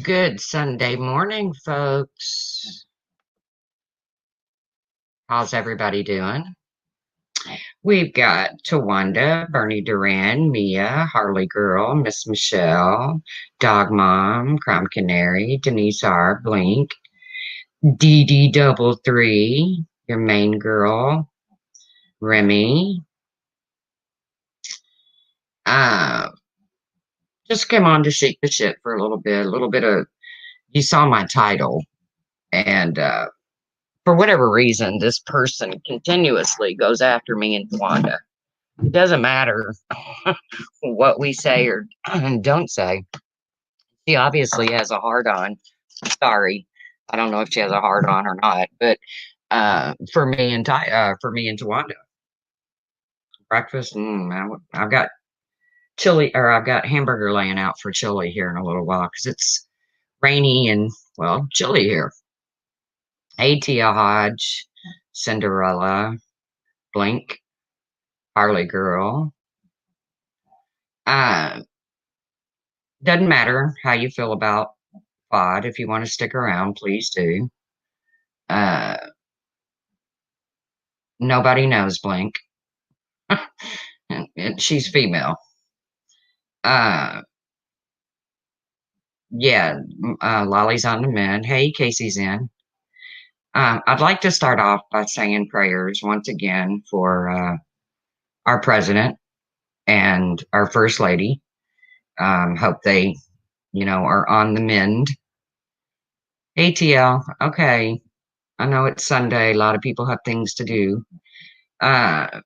Good Sunday morning, folks. How's everybody doing? We've got Tawanda, Bernie Duran, Mia, Harley Girl, Miss Michelle, Dog Mom, Crime Canary, Denise R, Blink, DD Double Three, your main girl, Remy. Uh, just came on to shake the shit for a little bit of, you saw my title, and for whatever reason, this person continuously goes after me and Tawanda. It doesn't matter what we say or don't say. She obviously has a hard on. Sorry, I don't know if she has a hard on or not, but for me and Tawanda, breakfast. I've got chili, or I've got hamburger laying out for chili here in a little while because it's rainy and chilly here. Hey, Tia Hodge, Cinderella, Blink, Harley Girl. Uh, doesn't matter how you feel about FOD. If you want to stick around, please do. Uh, nobody knows Blink. And she's female. Uh, yeah, Lolly's on the mend. Hey, Casey's in. I'd like to start off by saying prayers once again for our president and our first lady. Hope they, are on the mend. ATL, okay. I know it's Sunday. A lot of people have things to do. Uh,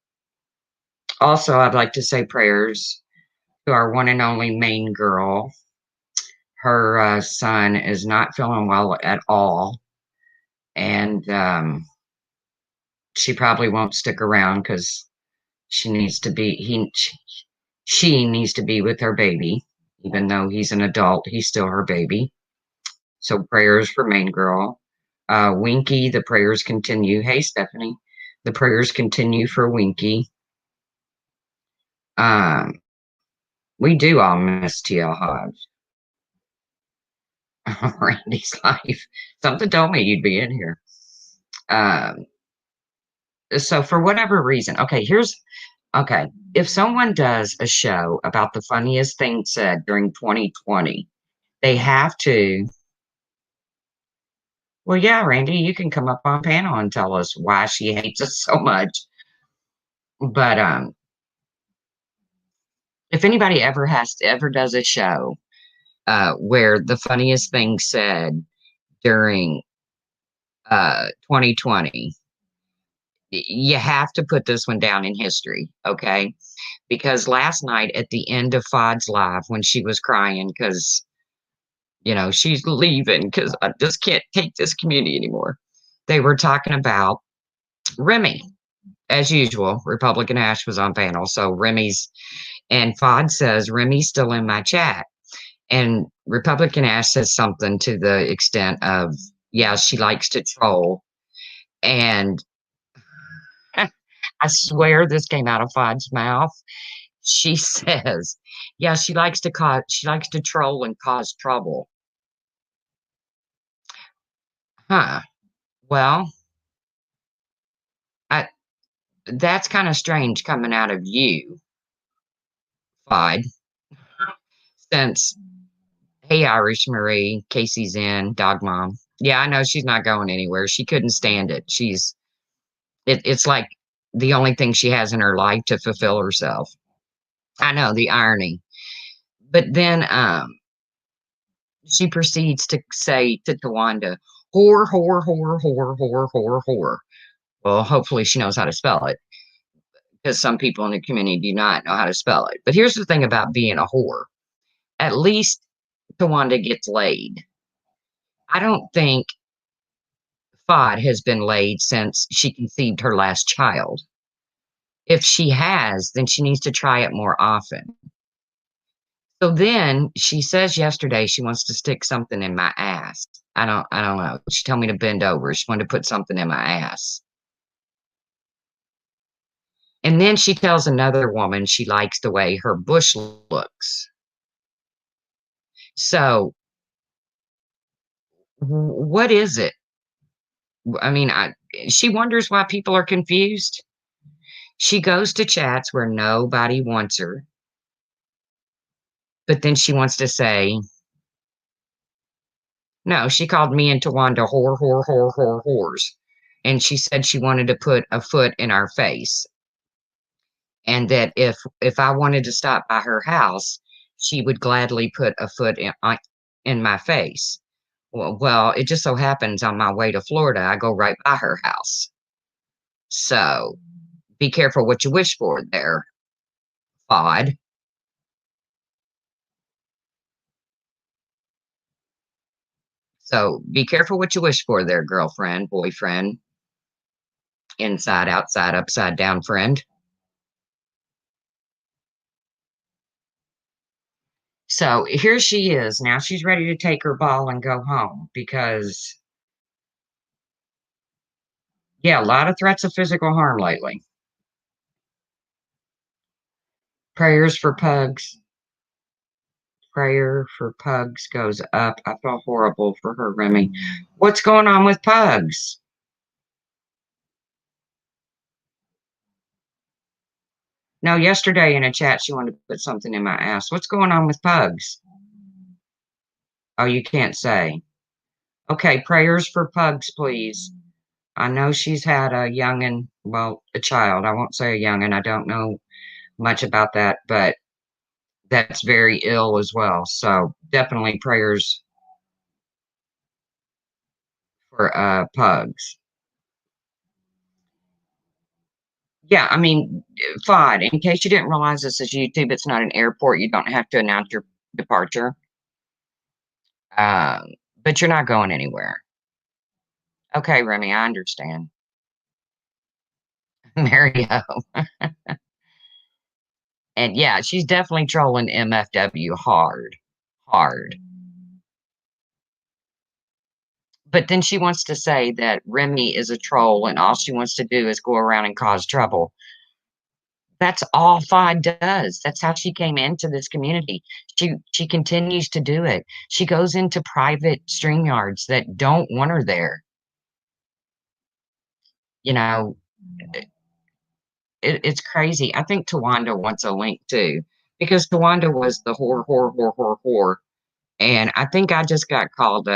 Also, I'd like to say prayers to our one and only main girl. Her son is not feeling well at all, and she probably won't stick around because she needs to be she needs to be with her baby. Even though he's an adult, he's still her baby. So prayers for main girl. Winky, the prayers continue. Hey, Stephanie, the prayers continue for Winky. Um, we do all miss TL Hodge. Randy's life. Something told me you'd be in here. Um, so for whatever reason, okay. If someone does a show about the funniest thing said during 2020, they have to. Well, yeah, Randy, you can come up on panel and tell us why she hates us so much. But if anybody ever does a show where the funniest thing said during 2020, you have to put this one down in history, okay? Because last night at the end of FOD's live, when she was crying because she's leaving because I just can't take this community anymore, they were talking about Remy. As usual, Republican Ash was on panel, so and FOD says Remy's still in my chat, and Republican Ash says something to the extent of, yeah, she likes to troll, and I swear this came out of FOD's mouth. She says, yeah, she likes to troll and cause trouble. Huh. Well, I, that's kind of strange coming out of you, FOD, since, hey, Irish Marie, Casey's in, Dog Mom. Yeah, I know she's not going anywhere. She couldn't stand it. It's like the only thing she has in her life to fulfill herself. I know the irony. But then she proceeds to say to Tawanda, whore, whore, whore, whore, whore, whore, whore. Well, hopefully she knows how to spell it because some people in the community do not know how to spell it. But here's the thing about being a whore. At least Tawanda gets laid. I don't think FOD has been laid since she conceived her last child. If she has, then she needs to try it more often. So then she says yesterday she wants to stick something in my ass. I don't know. She told me to bend over. She wanted to put something in my ass. And then she tells another woman she likes the way her bush looks. So What is it? I mean, she wonders why people are confused. She goes to chats where nobody wants her, but then she wants to say, no, she called me and Tawanda whores. And she said she wanted to put a foot in our face. And that if I wanted to stop by her house, she would gladly put a foot in my face. Well, it just so happens on my way to Florida, I go right by her house. So be careful what you wish for there, FOD. So be careful what you wish for there, girlfriend, boyfriend, inside, outside, upside down friend. So here she is. Now she's ready to take her ball and go home because, yeah, a lot of threats of physical harm lately. Prayers for pugs. Prayer for pugs goes up. I feel horrible for her, Remy. What's going on with pugs? No, yesterday in a chat, she wanted to put something in my ass. What's going on with pugs? Oh, you can't say. Okay, prayers for pugs, please. I know she's had a youngin', well, a child. I won't say a youngin'. I don't know much about that, but that's very ill as well. So definitely prayers for pugs. Yeah, I mean, FOD, in case you didn't realize this is YouTube, it's not an airport. You don't have to announce your departure. Um, but you're not going anywhere. Okay, Remy, I understand. Mario. And yeah, she's definitely trolling MFW hard. Hard. But then she wants to say that Remy is a troll and all she wants to do is go around and cause trouble. That's all FOD does. That's how she came into this community. She continues to do it. She goes into private StreamYards that don't want her there. You know, it's crazy. I think Tawanda wants a link too, because Tawanda was the whore. And I think I just got called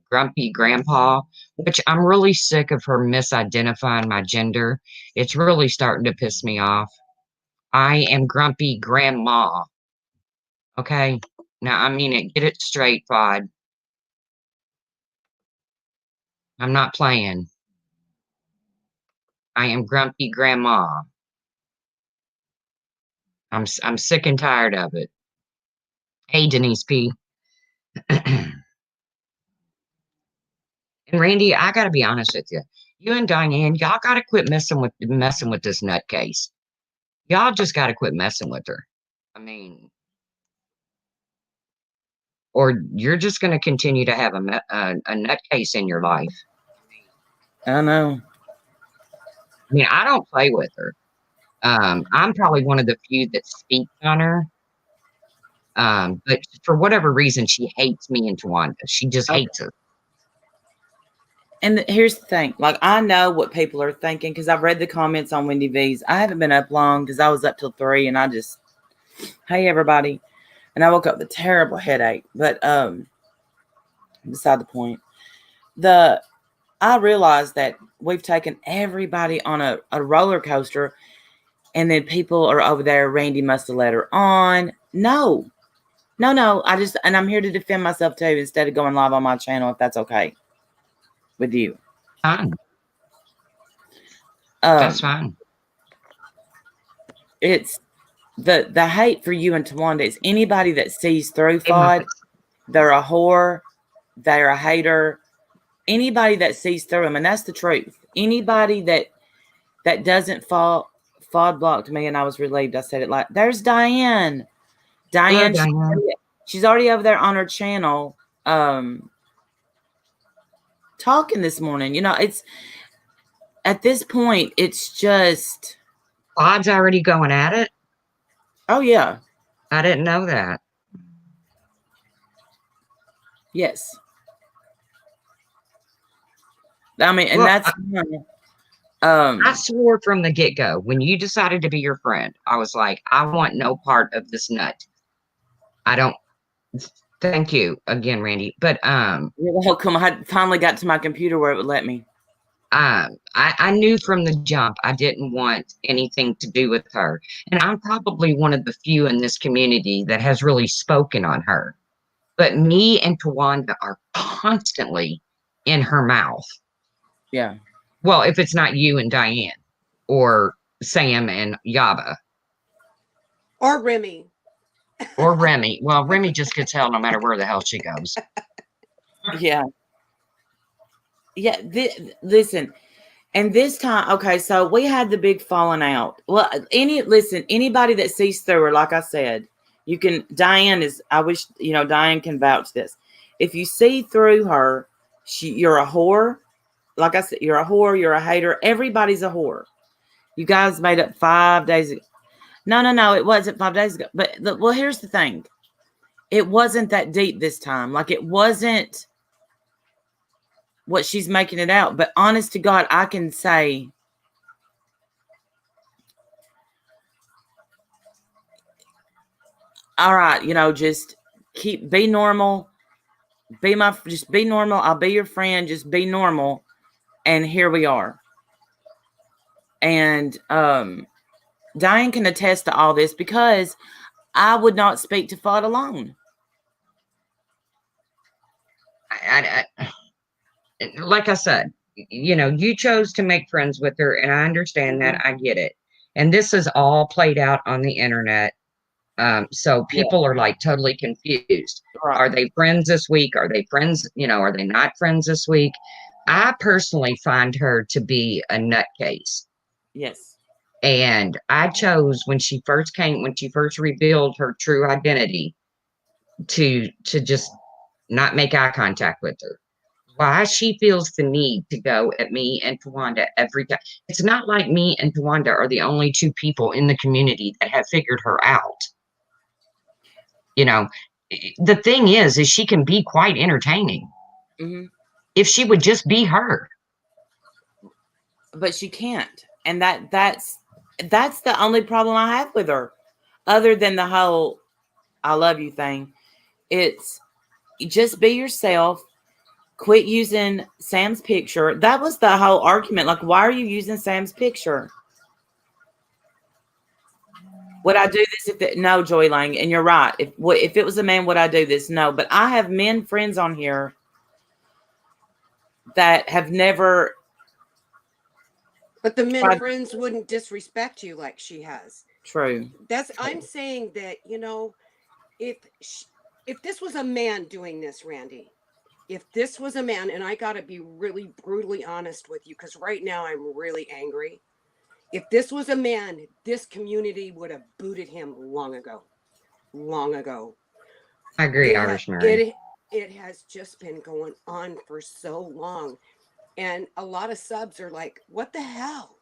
grumpy grandpa, which I'm really sick of her misidentifying my gender. It's really starting to piss me off. I am grumpy grandma. Okay. Now, I mean it. Get it straight, FOD. I'm not playing. I am grumpy grandma. I'm sick and tired of it. Hey, Denise P. And Randy, I gotta be honest with you. You and Diane, y'all gotta quit messing with this nutcase. Y'all just gotta quit messing with her. I mean, or you're just gonna continue to have a nutcase in your life. I know. I mean, I don't play with her. I'm probably one of the few that speaks on her. But for whatever reason, she hates me and Tawanda. She just hates us. And here's the thing. Like, I know what people are thinking because I've read the comments on Wendy V's. I haven't been up long because I was up till 3 and I just, hey, everybody. And I woke up with a terrible headache. But beside the point. I realized that we've taken everybody on a roller coaster and then people are over there, Randy must have let her on. No. And I'm here to defend myself too instead of going live on my channel if that's okay with you. Fine. That's fine. It's the hate for you and Tawanda is anybody that sees through FOD, they're a whore, they're a hater. Anybody that sees through them, and that's the truth. Anybody that doesn't FOD blocked me and I was relieved. I said it like, there's Diane. Diane, she's already over there on her channel talking this morning. You know, it's at this point, it's just FOD's already going at it. Oh yeah. I didn't know that. Yes. I mean, and Well, that's I swore from the get-go, when you decided to be your friend, I was like, I want no part of this nut. I don't thank you again, Randy. But you're welcome. I finally got to my computer where it would let me. I knew from the jump I didn't want anything to do with her. And I'm probably one of the few in this community that has really spoken on her. But me and Tawanda are constantly in her mouth. Yeah. Well, if it's not you and Diane or Sam and Yaba. Or Remy. Or Remy. Well, Remy just gets hell no matter where the hell she goes. Yeah. Yeah. Listen. And this time, okay, so we had the big falling out. Well, anybody that sees through her, like I said, you can, Diane is, I wish, Diane can vouch this. If you see through her, you're a whore. Like I said, you're a whore, you're a hater. Everybody's a whore. You guys made up 5 days ago. No, it wasn't 5 days ago. But, well, here's the thing. It wasn't that deep this time. Like, it wasn't what she's making it out. But honest to God, I can say, all right, just be normal. Just be normal. I'll be your friend. Just be normal. And here we are. And Diane can attest to all this because I would not speak to FOD alone. Like I said, you chose to make friends with her, and I understand that. I get it. And this is all played out on the internet. So people are like totally confused. Right. Are they friends this week? Are they friends? Are they not friends this week? I personally find her to be a nutcase. Yes. And I chose when she first revealed her true identity to just not make eye contact with her. Why she feels the need to go at me and Tawanda every time. It's not like me and Tawanda are the only 2 people in the community that have figured her out. The thing is she can be quite entertaining. Mm-hmm. If she would just be her. But she can't. And that's the only problem I have with her. Other than the whole I love you thing. It's just be yourself. Quit using Sam's picture. That was the whole argument. Like, why are you using Sam's picture? Would I do this no, Joy Lang, and you're right. If it was a man, would I do this? No, but I have men friends on here that have never. But the men friends wouldn't disrespect you like she has. True. I'm saying that, if this was a man doing this, Randy, if this was a man, and I got to be really brutally honest with you, because right now I'm really angry. If this was a man, this community would have booted him long ago. Long ago. I agree, Irish Mary. It has just been going on for so long. And a lot of subs are like, what the hell?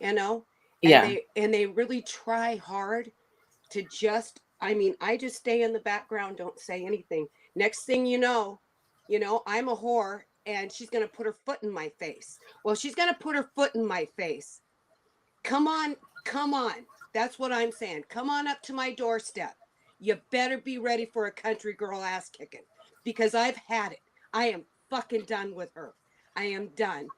And they really try hard to just, I just stay in the background, don't say anything. Next thing you know, I'm a whore and she's going to put her foot in my face. Well, she's going to put her foot in my face. Come on. That's what I'm saying. Come on up to my doorstep. You better be ready for a country girl ass kicking, because I've had it. I am fucking done with her. I am done.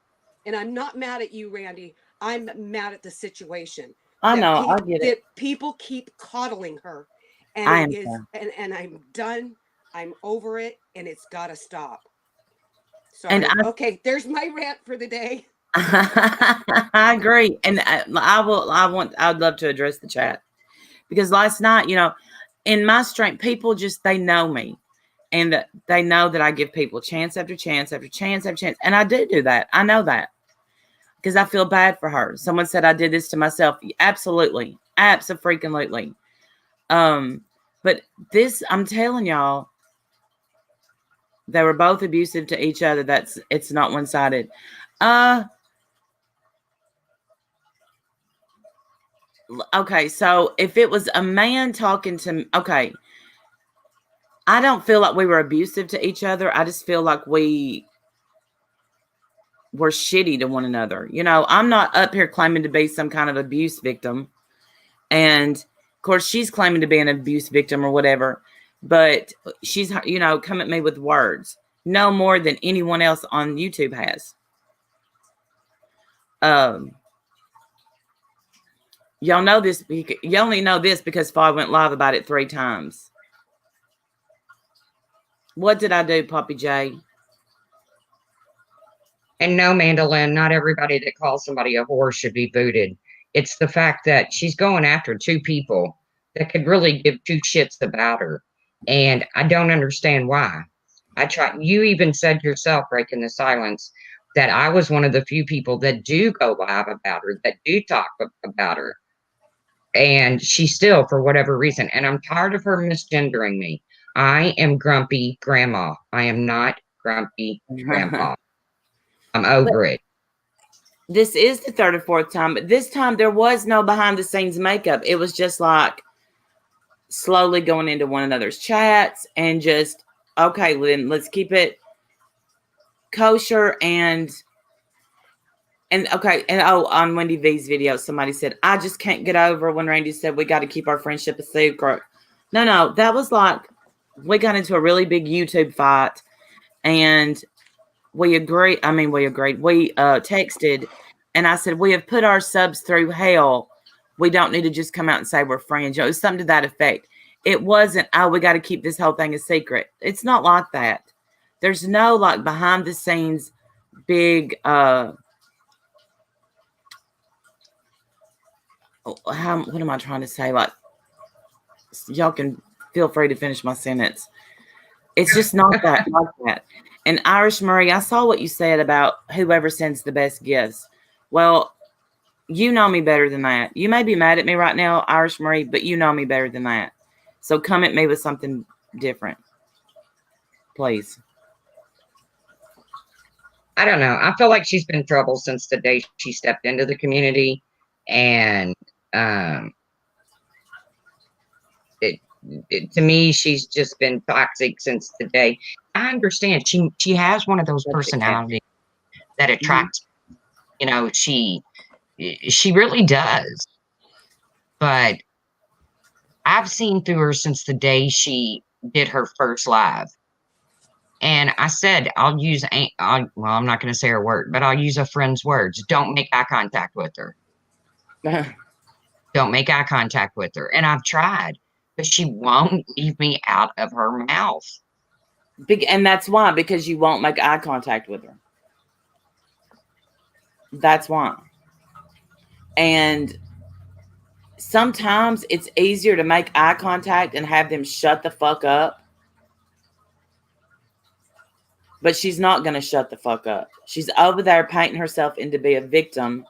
And I'm not mad at you, Randy. I'm mad at the situation. I know. I get it. That people keep coddling her. And I'm done. I'm over it. And it's got to stop. Sorry. Okay, there's my rant for the day. I agree. And I'd love to address the chat, because last night, in my strength, people they know me, and they know that I give people chance after chance after chance after chance. And I do that. I know that, because I feel bad for her. Someone said I did this to myself. Absolutely. Abso-freaking-lutely. But this, I'm telling y'all, they were both abusive to each other. It's not one-sided. Okay, so if it was a man talking to me, okay, I don't feel like we were abusive to each other. I just feel like we were shitty to one another. You know, I'm not up here claiming to be some kind of abuse victim. And of course, she's claiming to be an abuse victim or whatever. But she's, you know, come at me with words no more than anyone else on YouTube has. Y'all know this. You only know this because FOD went live about it 3 times. What did I do, Poppy J? And no, Mandolin, not everybody that calls somebody a whore should be booted. It's the fact that she's going after 2 people that could really give 2 shits about her. And I don't understand why. You even said yourself, breaking the silence, that I was one of the few people that do go live about her, that do talk about her. And she still, for whatever reason, and I'm tired of her misgendering me. I am grumpy grandma. I am not grumpy grandpa. I'm over it. This is the 3rd or 4th time, but this time there was no behind the scenes makeup. It was just like slowly going into one another's chats and just, okay, then let's keep it kosher and okay. And on Wendy V's video, somebody said, I just can't get over when Randy said we got to keep our friendship a secret. No, that was like, we got into a really big YouTube fight and we agreed. We texted and I said, we have put our subs through hell. We don't need to just come out and say we're friends. You know, it was something to that effect. It wasn't, oh, we got to keep this whole thing a secret. It's not like that. There's no like behind the scenes big, what am I trying to say? Like, y'all can feel free to finish my sentence. It's just not that like that. And Irish Marie, I saw what you said about whoever sends the best gifts. Well, you know me better than that. You may be mad at me right now, Irish Marie, but you know me better than that. So come at me with something different, please. I don't know. I feel like she's been in trouble since the day she stepped into the community. And to me, she's just been toxic since the day. I understand she has one of those personalities that attracts, you know, she really does. But I've seen through her since the day she did her first live. And I said, I'm not going to say her word, but I'll use a friend's words. Don't make eye contact with her. Don't make eye contact with her. And I've tried, but she won't leave me out of her mouth. And that's why, because you won't make eye contact with her. That's why. And sometimes it's easier to make eye contact and have them shut the fuck up. But she's not going to shut the fuck up. She's over there painting herself into be a victim.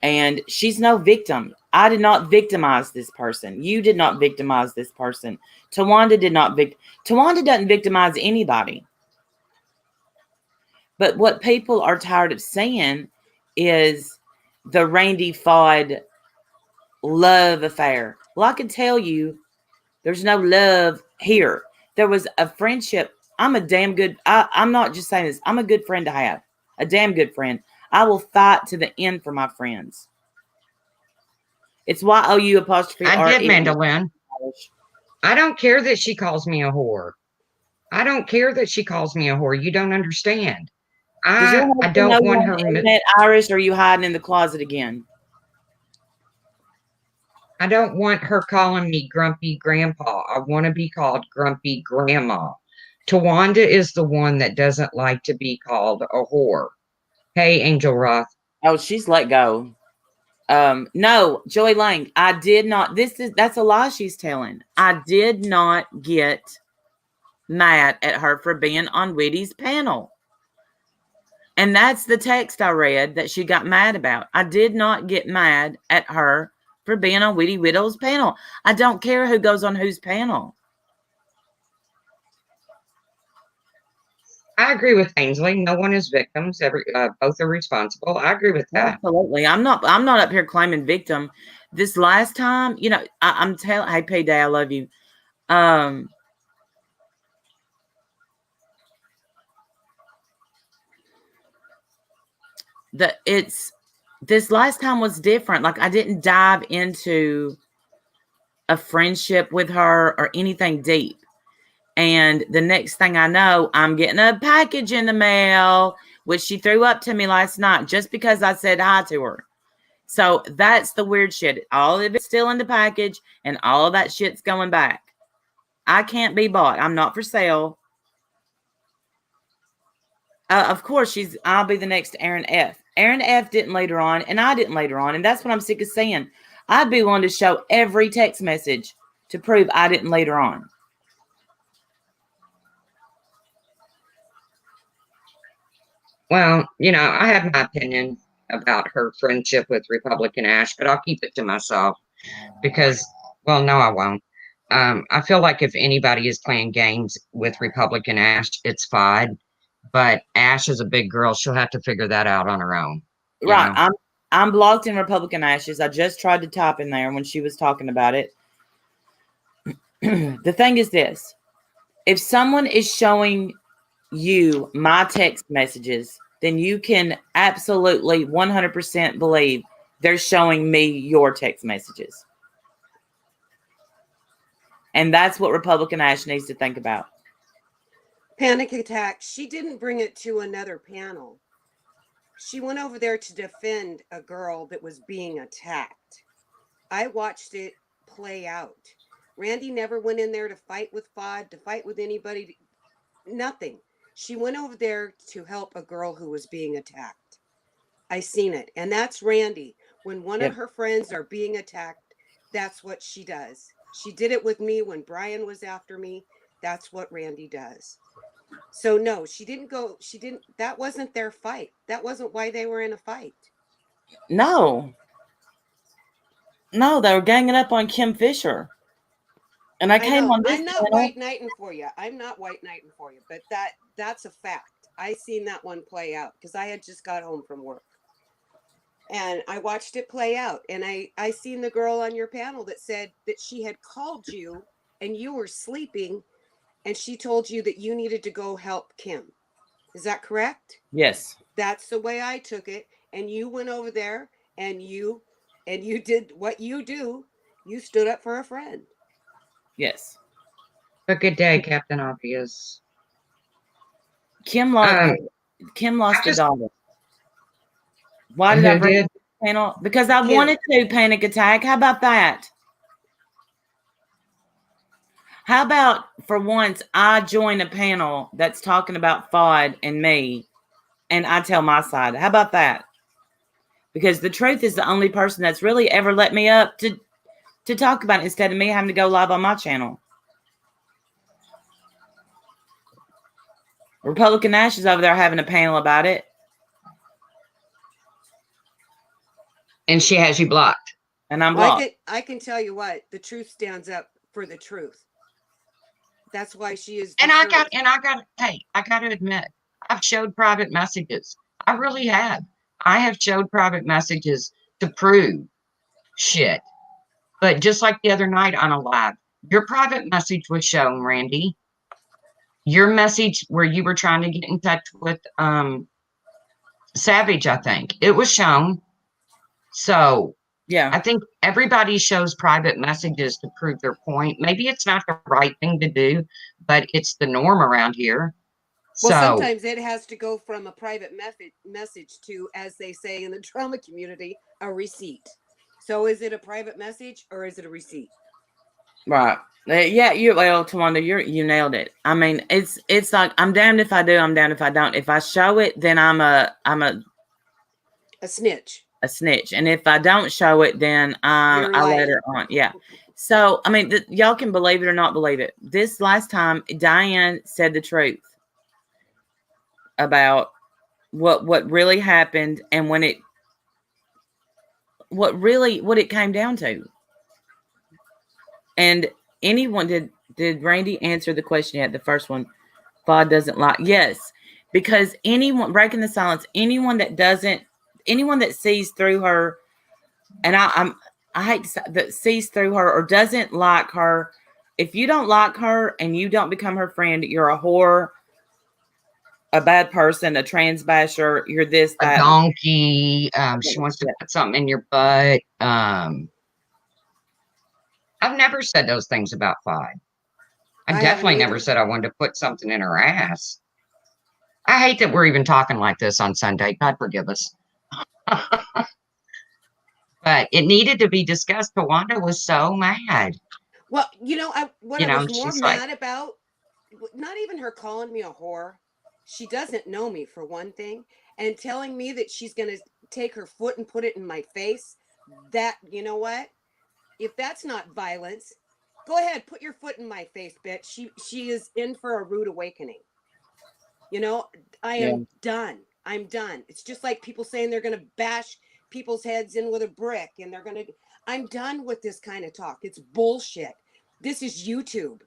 And she's no victim. I did not victimize this person. You did not victimize this person. Tawanda did not Tawanda doesn't victimize anybody. But what people are tired of saying is the Randy FOD love affair. Well, I can tell you there's no love here. There was a friendship. I'm a damn good, I'm not just saying this. I'm a good friend to have. A damn good friend. I will fight to the end for my friends. It's YOU apostrophe R. I did, Mandolin. I don't care that she calls me a whore. I don't care that she calls me a whore. You don't understand. I don't want her. Irish, or are you hiding in the closet again? I don't want her calling me grumpy grandpa. I want to be called grumpy grandma. Tawanda is the one that doesn't like to be called a whore. Hey, Angel Roth. Oh, she's let go. No, Joey Lang, I did not. That's a lie she's telling. I did not get mad at her for being on Witty's panel. And that's the text I read that she got mad about. I did not get mad at her for being on Witty Widow's panel. I don't care who goes on whose panel. I agree with Ainsley. No one is victims. Both are responsible. I agree with that. Absolutely. I'm not up here claiming victim. This last time, you know, I'm telling, hey, Payday, I love you. this last time was different. Like, I didn't dive into a friendship with her or anything deep. And the next thing I know, I'm getting a package in the mail, which she threw up to me last night just because I said hi to her. So that's the weird shit. All of it's still in the package and all of that shit's going back. I can't be bought. I'm not for sale. Of course, I'll be the next Aaron F. Aaron F didn't later on, and I didn't later on. And that's what I'm sick of saying. I'd be willing to show every text message to prove I didn't later on. Well, I have my opinion about her friendship with Republican Ash, but I'll keep it to myself because, well, no, I won't. I feel like if anybody is playing games with Republican Ash, it's FOD. But Ash is a big girl; she'll have to figure that out on her own. Right. I'm blocked in Republican Ashes. I just tried to type in there when she was talking about it. The thing is this: if someone is showing you my text messages, then you can absolutely 100% believe they're showing me your text messages. And that's what Republican Ash needs to think about. Panic attack. She didn't bring it to another panel. She went over there to defend a girl that was being attacked. I watched it play out. Randy never went in there to fight with FOD, to fight with anybody. Nothing. She went over there to help a girl who was being attacked. I seen it. And that's Randy. When one of her friends are being attacked, that's what she does. She did it with me when Brian was after me. That's what Randy does. So no, that wasn't their fight. That wasn't why they were in a fight. No, they were ganging up on Kim Fisher. And I'm not white knighting for you. I'm not white knighting for you, but that's a fact. I seen that one play out because I had just got home from work. And I watched it play out. And I seen the girl on your panel that said that she had called you and you were sleeping and she told you that you needed to go help Kim. Is that correct? Yes. That's the way I took it. And you went over there and you did what you do. You stood up for a friend. Yes. A good day, Captain Obvious. Kim lost a daughter. Why did I bring the panel? Because I wanted to panic attack. How about that? How about for once I join a panel that's talking about FOD and me and I tell my side? How about that? Because the truth is the only person that's really ever let me up to talk about it instead of me having to go live on my channel. Republican Ash is over there having a panel about it. And she has you blocked. And I'm blocked. I can tell you what, the truth stands up for the truth. That's why she is. I got to admit, I've showed private messages. I really have. I have showed private messages to prove shit. But just like the other night on a live, your private message was shown, Randy. Your message where you were trying to get in touch with Savage, I think, it was shown. So yeah, I think everybody shows private messages to prove their point. Maybe it's not the right thing to do, but it's the norm around here. Well, sometimes it has to go from a private message to, as they say in the drama community, a receipt. So is it a private message or is it a receipt? Right. Yeah, Tawanda, you nailed it. I mean, it's like I'm damned if I do, I'm damned if I don't. If I show it, then I'm a snitch. A snitch. And if I don't show it, then I let her on. Yeah. So, I mean, y'all can believe it or not believe it. This last time, Diane said the truth about what really happened and what it came down to. And anyone did Randy answer the question yet? The first one, FOD doesn't like. Yes, because anyone breaking the silence, anyone that sees through her, and I hate to say that, sees through her or doesn't like her. If you don't like her and you don't become her friend, you're a whore. a bad person, a trans basher, you're this, A that. donkey. She wants to put something in your butt. I've never said those things about FOD. I definitely never said I wanted to put something in her ass. I hate that we're even talking like this on Sunday. God forgive us. But it needed to be discussed. Tawanda was so mad. Well, I was more mad about, not even her calling me a whore. She doesn't know me, for one thing, and telling me that she's going to take her foot and put it in my face. That, you know what? If that's not violence, go ahead, put your foot in my face, bitch. She is in for a rude awakening. I am done. I'm done. It's just like people saying they're going to bash people's heads in with a brick, and I'm done with this kind of talk. It's bullshit. This is YouTube.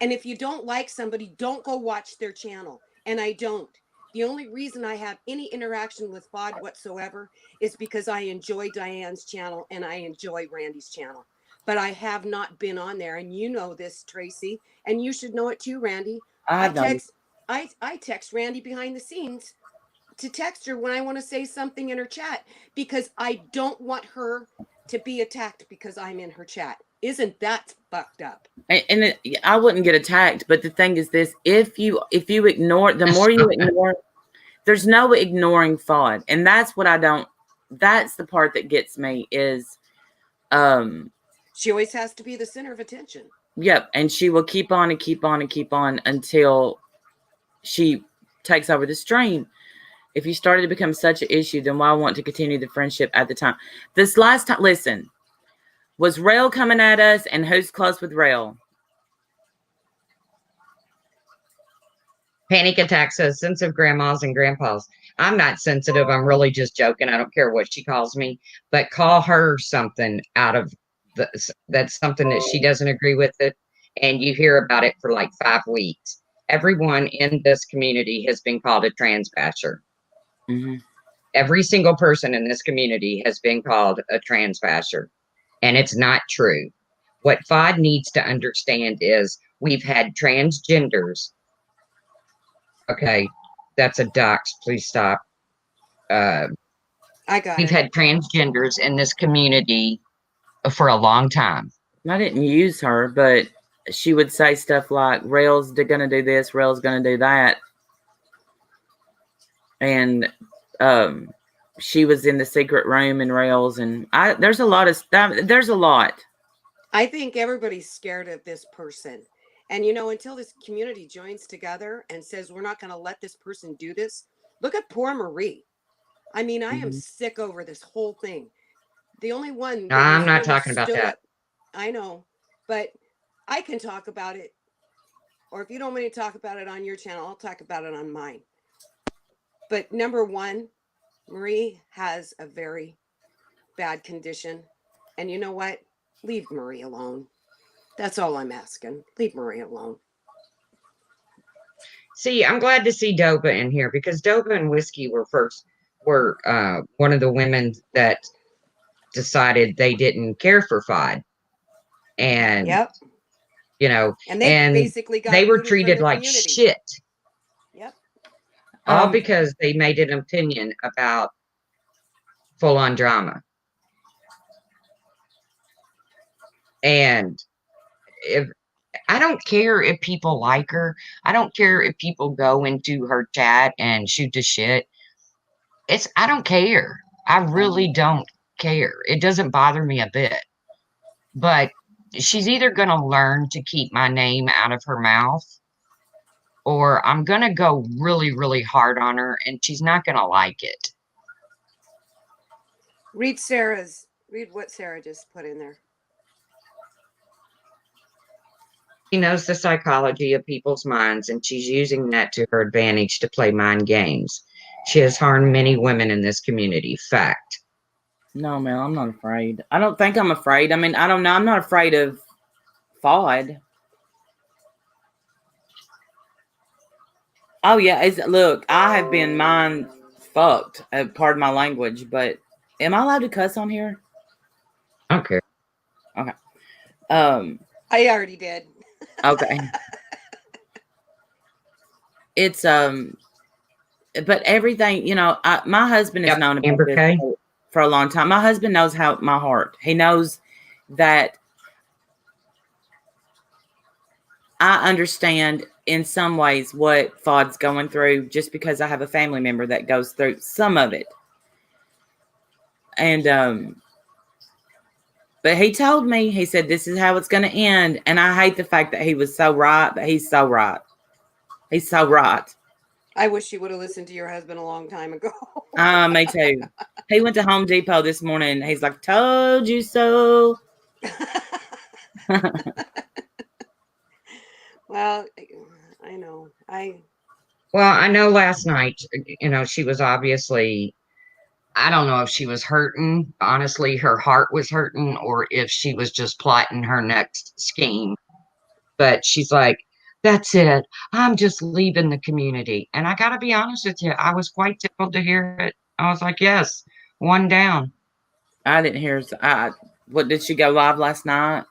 And if you don't like somebody, don't go watch their channel. And I don't. The only reason I have any interaction with FOD whatsoever is because I enjoy Diane's channel and I enjoy Randy's channel. But I have not been on there. And you know this, Tracy. And you should know it too, Randy. I text Randy behind the scenes to text her when I want to say something in her chat, because I don't want her to be attacked because I'm in her chat. Isn't that fucked up? And I wouldn't get attacked, but the thing is this: if you ignore, the more you ignore, there's no ignoring FOD, and that's what I don't. That's the part that gets me is, she always has to be the center of attention. Yep, and she will keep on and keep on and keep on until she takes over the stream. If you started to become such an issue, then why want to continue the friendship at the time? This last time, listen, was Rail coming at us, and who's close with Rail? Panic Attack says, sensitive grandmas and grandpas. I'm not sensitive. I'm really just joking. I don't care what she calls me, but call her something out of that's something that she doesn't agree with it. And you hear about it for like 5 weeks. Everyone in this community has been called a trans basher. Mm-hmm. Every single person in this community has been called a trans basher. And it's not true. What FOD needs to understand is we've had transgenders. Okay, that's a dox. Please stop. I got We've had transgenders in this community for a long time. I didn't use her, but she would say stuff like, Rail's going to do this, Rail's going to do that. And she was in the secret room in Rails, and there's a lot of stuff. There's a lot. I think everybody's scared of this person. And, until this community joins together and says, we're not going to let this person do this. Look at poor Marie. I mean, I am sick over this whole thing. The only one. I'm not talking about that. I know, but I can talk about it. Or if you don't want me to talk about it on your channel, I'll talk about it on mine. But number one, Marie has a very bad condition. And you know what? Leave Marie alone. That's all I'm asking. Leave Marie alone. See, I'm glad to see Doba in here, because Doba and Whiskey were one of the women that decided they didn't care for FOD. And, and they basically got they were treated like shit. Yep. All because they made an opinion about full-on drama. And I don't care if people like her. I don't care if people go into her chat and shoot the shit. I don't care. I really don't care. It doesn't bother me a bit. But she's either going to learn to keep my name out of her mouth, or I'm going to go really, really hard on her, and she's not going to like it. Read what Sarah just put in there. She knows the psychology of people's minds, and she's using that to her advantage to play mind games. She has harmed many women in this community. Fact. No, man, I'm not afraid. I don't think I'm afraid. I mean, I don't know. I'm not afraid of FOD. Oh, yeah. Look, I have been mind fucked. Pardon my language, but am I allowed to cuss on here? I don't care. Okay. I already did. Okay. It's but everything, my husband has known about Amber this K. for a long time. My husband knows how my heart. He knows that I understand in some ways what FOD's going through just because I have a family member that goes through some of it. And but he told me, he said, this is how it's going to end. And I hate the fact that he was so right, but he's so right. He's so right. I wish you would have listened to your husband a long time ago. Me too. He went to Home Depot this morning. He's like, told you so. Well, I know. Well, I know last night, she was obviously, I don't know if she was hurting. Honestly, her heart was hurting, or if she was just plotting her next scheme. But she's like, that's it. I'm just leaving the community. And I got to be honest with you, I was quite tickled to hear it. I was like, yes, one down. I didn't hear. What, did she go live last night?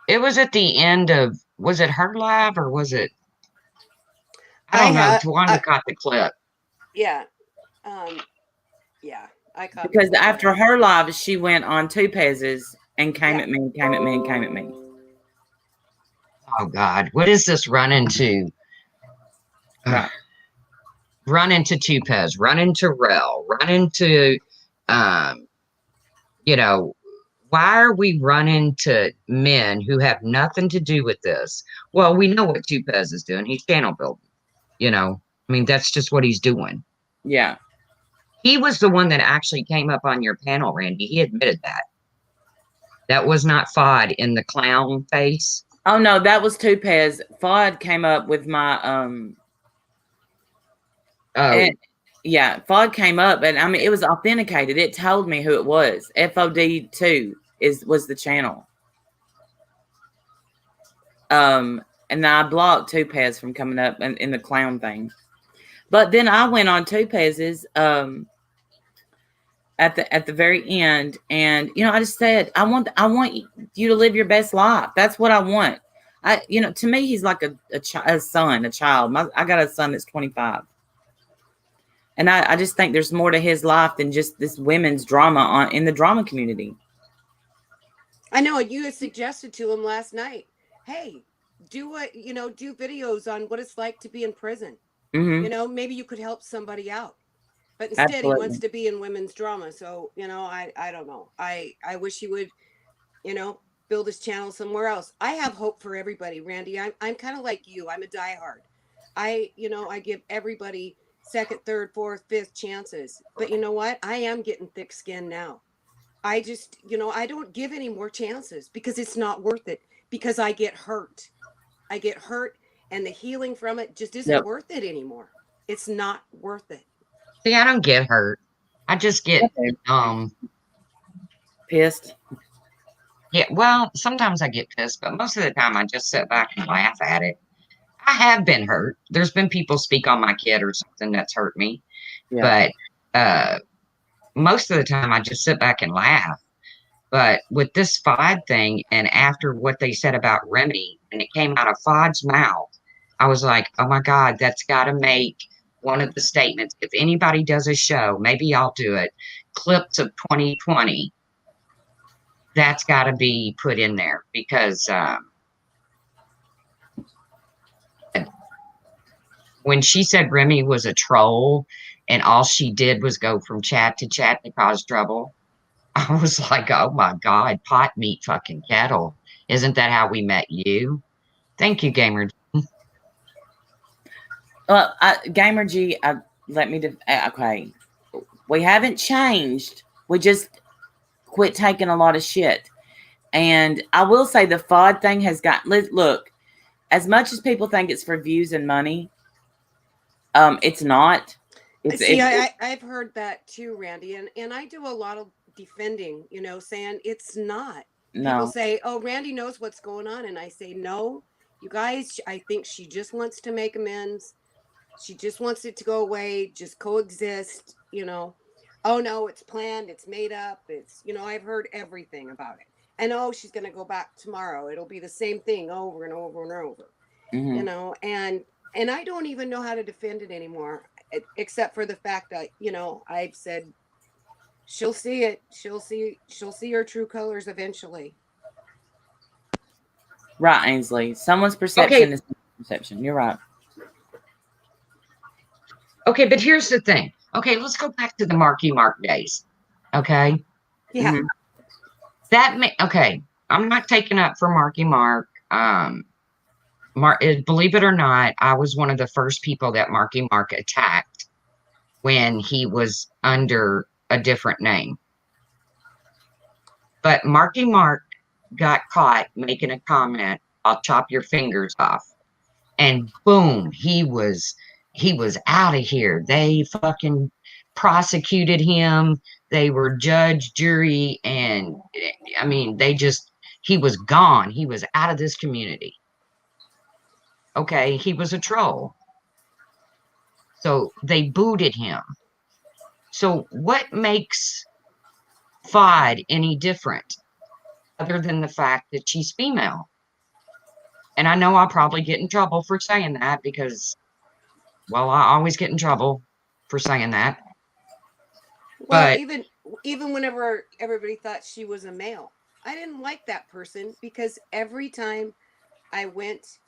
It was at the end of, was it her live or was it? I don't know. Tawanda caught the clip. Yeah. Yeah. I caught because after her live, she went on 2Pez's and came at me. Oh God, what is this run into? Right. Run into 2Pez, run into Rel, run into, why are we running to men who have nothing to do with this? Well, we know what 2Pez is doing. He's channel building. I mean, that's just what he's doing. Yeah. He was the one that actually came up on your panel, Randy. He admitted that. That was not FOD in the clown face. Oh no, that was 2Pez. FOD came up with my yeah, FOD came up, and I mean it was authenticated. It told me who it was. FOD 2 was the channel. And then I blocked 2Pez from coming up in the clown thing. But then I went on 2Pez's at the very end, and I just said, I want you to live your best life. That's what I want. To me, he's like a son, a child. I got a son that's 25. And I just think there's more to his life than just this women's drama in the drama community. I know you had suggested to him last night, hey, do videos on what it's like to be in prison. Mm-hmm. Maybe you could help somebody out. But instead he wants to be in women's drama. So, I don't know. I wish he would, build his channel somewhere else. I have hope for everybody, Randy. I'm kind of like you. I'm a diehard. I give everybody second, third, fourth, fifth chances. But you know what? I am getting thick skin now. I just, I don't give any more chances because it's not worth it, because I get hurt. And the healing from it just isn't worth it anymore. It's not worth it. See, I don't get hurt. I just get pissed. Yeah, well, sometimes I get pissed, but most of the time I just sit back and laugh at it. I have been hurt. There's been people speak on my kid or something that's hurt me. Yeah. But most of the time I just sit back and laugh. But with this FOD thing, and after what they said about Remy, and it came out of FOD's mouth, I was like, oh my God, that's got to make one of the statements. If anybody does a show, maybe I'll do it. Clips of 2020. That's got to be put in there because when she said Remy was a troll and all she did was go from chat to cause trouble, I was like, oh my God, pot meat fucking kettle. Isn't that how we met you? Thank you, Gamer. Well, Gamer G, let me, okay. We haven't changed. We just quit taking a lot of shit. And I will say the FOD thing has got, look, as much as people think it's for views and money, it's not. I've heard that too, Randy. And I do a lot of defending, saying it's not. No. People say, oh, Randy knows what's going on. And I say, no, you guys, I think she just wants to make amends. She just wants it to go away, just coexist, Oh, no, it's planned. It's made up. It's, I've heard everything about it. And, oh, she's going to go back tomorrow. It'll be the same thing over and over and over, mm-hmm. And I don't even know how to defend it anymore. except for the fact that, I've said she'll see it. She'll see her true colors eventually. Right, Ainsley. Someone's perception is perception. You're right. Okay, but here's the thing. Okay, let's go back to the Marky Mark days. Okay. Yeah. Okay. I'm not taking up for Marky Mark. Believe it or not, I was one of the first people that Marky Mark attacked when he was under a different name. But Marky Mark got caught making a comment, "I'll chop your fingers off." And boom, he was out of here. They fucking prosecuted him. They were judge, jury, and I mean, he was gone. He was out of this community. Okay, he was a troll. So they booted him. So what makes FOD any different other than the fact that she's female? And I know I'll probably get in trouble for saying that because, well, I always get in trouble for saying that. Well, but even whenever everybody thought she was a male, I didn't like that person because every time I went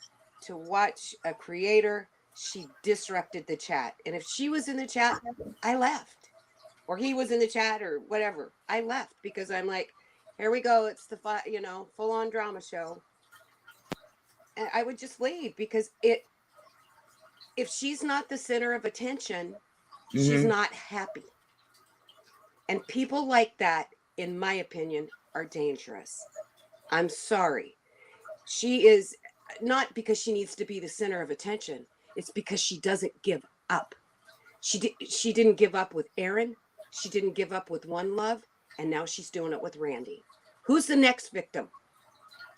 to watch a creator, she disrupted the chat. And if she was in the chat, I left. Or he was in the chat or whatever. I left because I'm like, here we go. It's the full on drama show. And I would just leave because if she's not the center of attention, she's not happy. And people like that, in my opinion, are dangerous. I'm sorry. She is not because she needs to be the center of attention. It's because she doesn't give up. She didn't give up with Aaron. She didn't give up with One Love. And now she's doing it with Randy. Who's the next victim?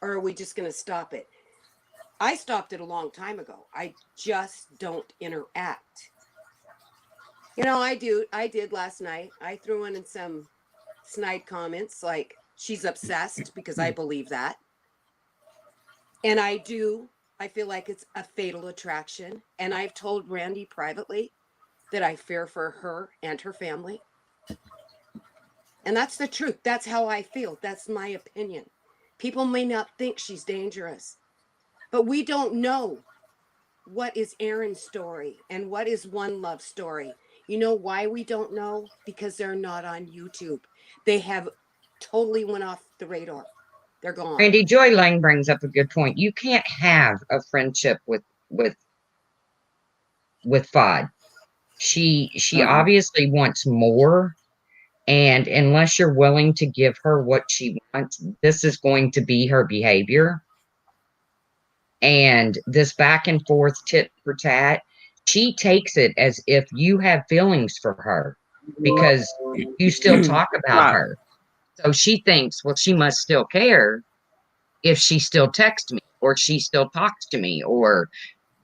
Or are we just going to stop it? I stopped it a long time ago. I just don't interact. I did last night. I threw in some snide comments like she's obsessed because I believe that. And I feel like it's a fatal attraction. And I've told Randy privately that I fear for her and her family. And that's the truth. That's how I feel. That's my opinion. People may not think she's dangerous, but we don't know what is Aaron's story and what is One Love's story. You know why we don't know? Because they're not on YouTube. They have totally went off the radar. They're gone. Randy, Joy Lane brings up a good point. You can't have a friendship with FOD. She obviously wants more, and unless you're willing to give her what she wants, this is going to be her behavior. And this back and forth tit for tat, she takes it as if you have feelings for her because you still talk about her. So she thinks, well, she must still care if she still texts me or she still talks to me, or,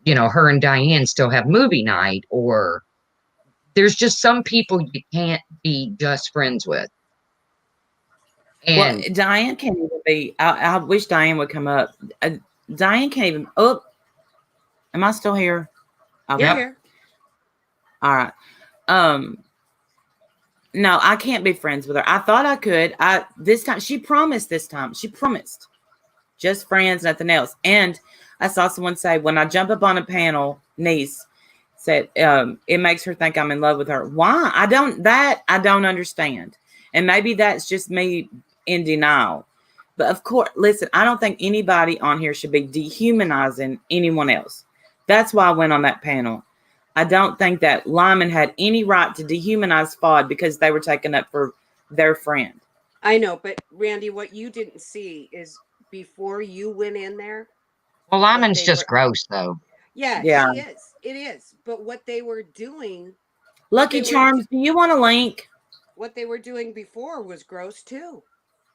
her and Diane still have movie night, or there's just some people you can't be just friends with. And well, Diane can't even be, I wish Diane would come up. Diane can't even, am I still here? Okay. You're here. All right. No, I can't be friends with her. I thought I could. She promised just friends, nothing else. And I saw someone say, when I jump up on a panel, niece said, it makes her think I'm in love with her. Why? I don't understand. And maybe that's just me in denial. But of course, listen, I don't think anybody on here should be dehumanizing anyone else. That's why I went on that panel. I don't think that Lyman had any right to dehumanize FOD because they were taken up for their friend. I know, but Randy, what you didn't see is before you went in there. Well, Lyman's just gross, though. Yeah, she is. It is. But what they were doing. Lucky Charms, do you want a link? What they were doing before was gross, too.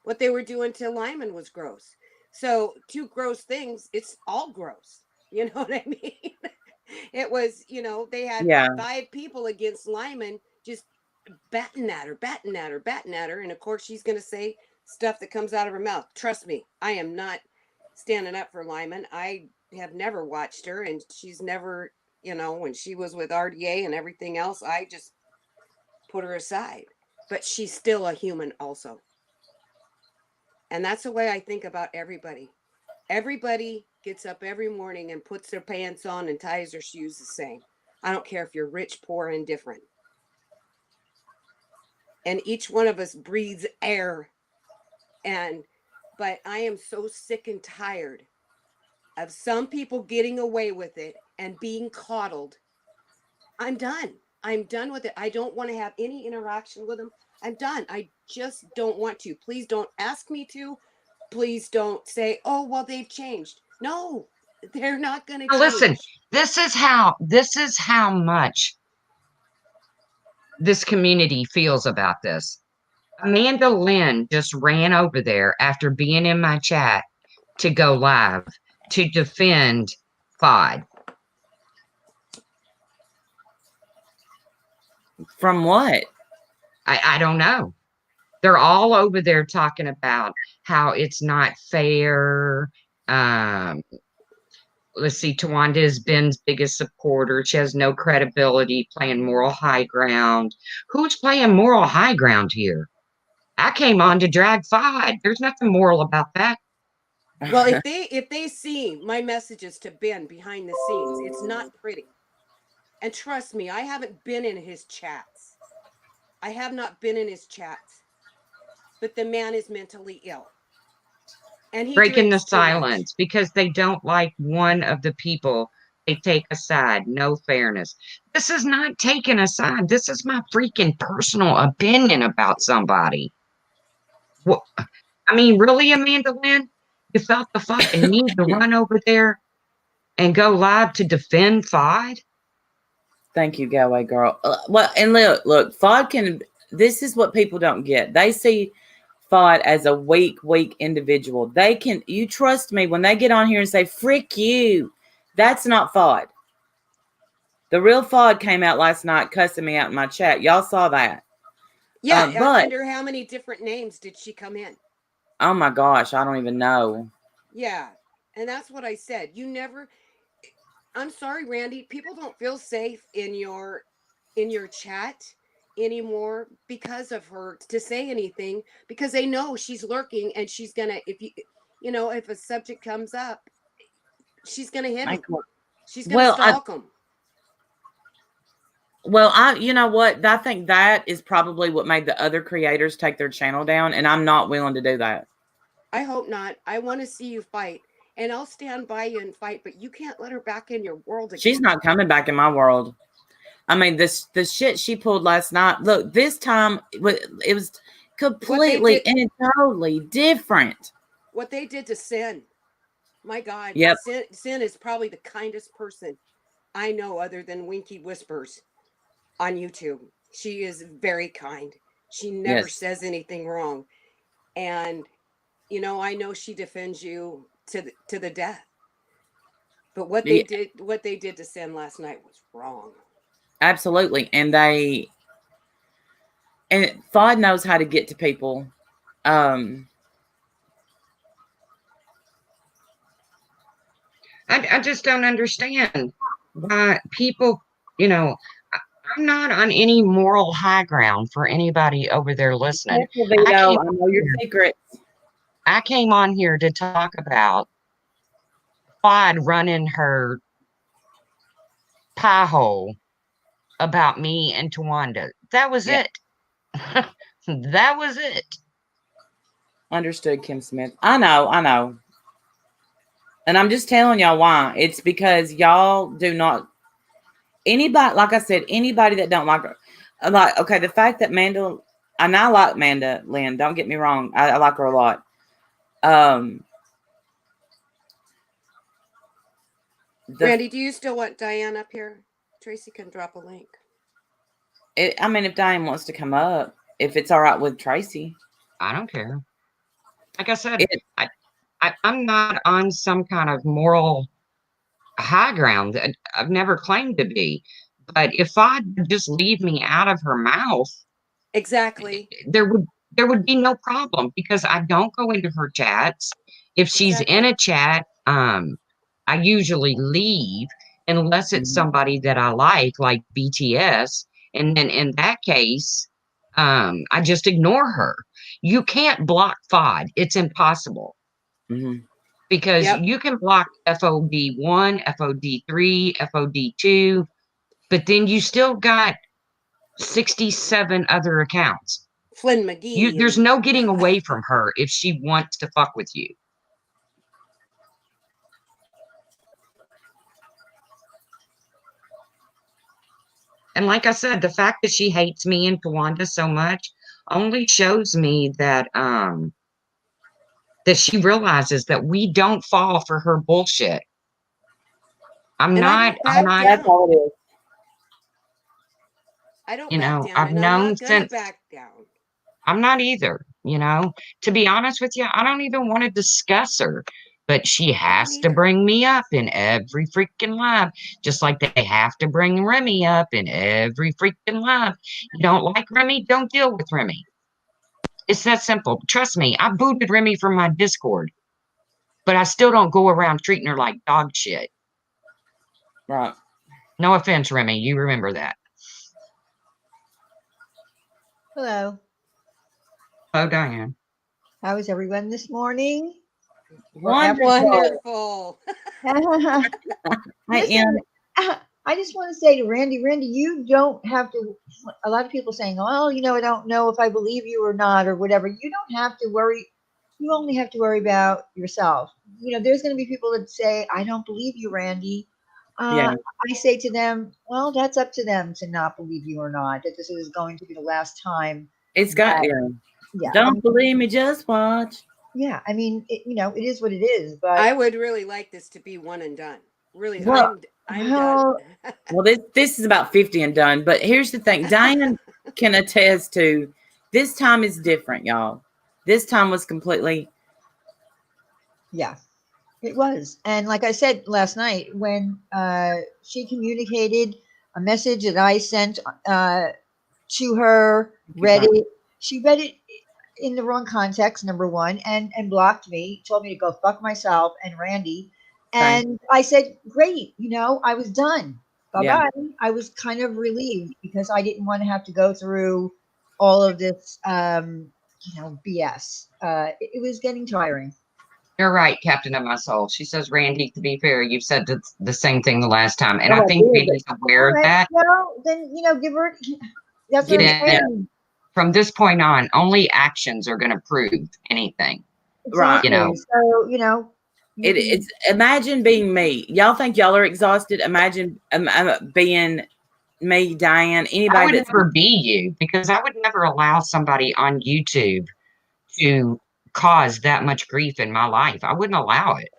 What they were doing to Lyman was gross. So, two gross things, it's all gross. You know what I mean? It was, they had 5 people against Lyman just batting at her. And of course, she's going to say stuff that comes out of her mouth. Trust me, I am not standing up for Lyman. I have never watched her, and she's never You know, when she was with RDA and everything else, I just put her aside. But she's still a human also. And that's the way I think about everybody. Everybody gets up every morning and puts their pants on and ties their shoes the same. I don't care if you're rich, poor, indifferent. And each one of us breathes air. But I am so sick and tired of some people getting away with it and being coddled. I'm done. I'm done with it. I don't want to have any interaction with them. I'm done. I just don't want to. Please don't ask me to. Please don't say, oh, well, they've changed. No, they're not going to change. Listen, this is how much this community feels about this. Amanda Lynn just ran over there after being in my chat to go live to defend FOD. From what? I don't know. They're all over there talking about how it's not fair. Let's see, Tawanda is Ben's biggest supporter. She has no credibility playing moral high ground. Who's playing moral high ground here? I came on to drag FOD. There's nothing moral about that. Well, if they see my messages to Ben behind the scenes, it's not pretty. And trust me, I haven't been in his chats. I have not been in his chats. But the man is mentally ill. And he breaking the silence because they don't like one of the people they take aside. No fairness. This is not taking a side. This is my freaking personal opinion about somebody. Well, I mean, really, Amanda Lynn? You felt the fucking need to run over there and go live to defend FOD? Thank you, Galway girl. Well, and look, FOD can. This is what people don't get. They see FOD as a weak individual. They can. You trust me when they get on here and say "frick you." That's not FOD. The real FOD came out last night, cussing me out in my chat. Y'all saw that. Yeah, I wonder how many different names did she come in? Oh my gosh, I don't even know. Yeah, and that's what I said. You never. I'm sorry, Randy. People don't feel safe in your chat anymore because of her to say anything, because they know she's lurking and she's gonna, if a subject comes up, she's gonna hit him. She's gonna stalk him. Well, you know what? I think that is probably what made the other creators take their channel down, and I'm not willing to do that. I hope not. I want to see you fight, and I'll stand by you and fight, but you can't let her back in your world again. She's not coming back in my world. I mean, the shit she pulled last night. Look, this time it was completely and totally different. What they did to Sin, my God. Yep. Sin is probably the kindest person I know other than Winky Whispers on YouTube. She is very kind. She never says anything wrong. And, I know she defends you to the death. But what they did to Sin last night was wrong. Absolutely. And FOD knows how to get to people. I just don't understand why people, I'm not on any moral high ground for anybody over there listening. I know your secrets. I came on here to talk about FOD running her pie hole about me and Tawanda. That was it. That was it. Understood, Kim Smith. I know. And I'm just telling y'all why. It's because y'all do not. Anybody, like I said, anybody that don't like her, okay, the fact that I like Amanda Lynn. Don't get me wrong. I like her a lot. Randy, do you still want Diane up here? Tracy can drop a link. If Diane wants to come up, if it's all right with Tracy. I don't care. Like I said, I'm not on some kind of moral high ground that I've never claimed to be. But if I just leave me out of her mouth, exactly, there would be no problem because I don't go into her chats. If she's in a chat, I usually leave. unless it's somebody that I like BTS. And then in that case, I just ignore her. You can't block FOD. It's impossible. Because you can block FOD1, FOD3, FOD2, but then you still got 67 other accounts. Flynn McGee. There's no getting away from her if she wants to fuck with you. And like I said, the fact that she hates me and Tawanda so much only shows me that that she realizes that we don't fall for her bullshit. I'm not. That's all it is. I don't back down. I've known since. Back down. I'm not either. To be honest with you, I don't even want to discuss her. But she has to bring me up in every freaking live, just like they have to bring Remy up in every freaking live. You don't like Remy? Don't deal with Remy. It's that simple. Trust me, I booted Remy from my Discord, but I still don't go around treating her like dog shit. Right. No offense, Remy. You remember that. Hello. Hello, Diane. How is everyone this morning? Wonderful. Listen, I just want to say to Randy, you don't have to. A lot of people saying, "Oh, I don't know if I believe you or not, or whatever." You don't have to worry. You only have to worry about yourself. There's going to be people that say, "I don't believe you, Randy." I say to them, "Well, that's up to them to not believe you or not. That this is going to be the last time." It's got yeah. Don't believe me, just watch. Yeah, it is what it is. But I would really like this to be one and done. Really, well, I'm done. Well, this is about 50 and done. But here's the thing: Diane can attest to this time is different, y'all. This time was completely. Yeah, it was. And like I said last night, when she communicated a message that I sent to her, read it. She read it in the wrong context, number one, and blocked me, told me to go fuck myself and Randy. And I said, great, I was done. Bye-bye. I was kind of relieved because I didn't want to have to go through all of this, BS. It was getting tiring. You're right, Captain of my soul. She says, Randy, to be fair, you've said the same thing the last time. And I think Randy's aware of that. Well, then, give her, that's what I'm saying. From this point on, only actions are going to prove anything. Exactly. So, it's imagine being me. Y'all think y'all are exhausted? Imagine being me, Diane, anybody. I would never be you, because I would never allow somebody on YouTube to cause that much grief in my life. I wouldn't allow it.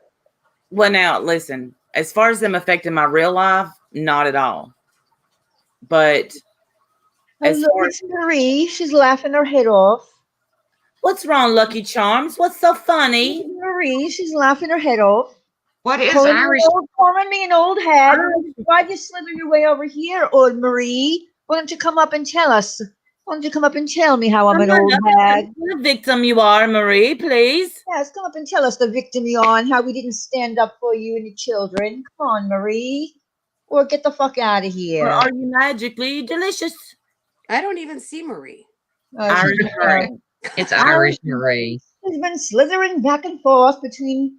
Well, now listen, as far as them affecting my real life, not at all. But it's Marie. She's laughing her head off. What's wrong, Lucky Charms? What's so funny? Marie, she's laughing her head off. What is Irish? Calling me an old hag. Why'd you slither your way over here, old Marie? Why don't you come up and tell us? Why don't you come up and tell me how I'm an old hag? The victim you are, Marie, please. Yes, come up and tell us the victim you are and how we didn't stand up for you and your children. Come on, Marie. Or get the fuck out of here. Or are you magically delicious? I don't even see Marie. Irish Marie. It's Irish Marie. She's been slithering back and forth between,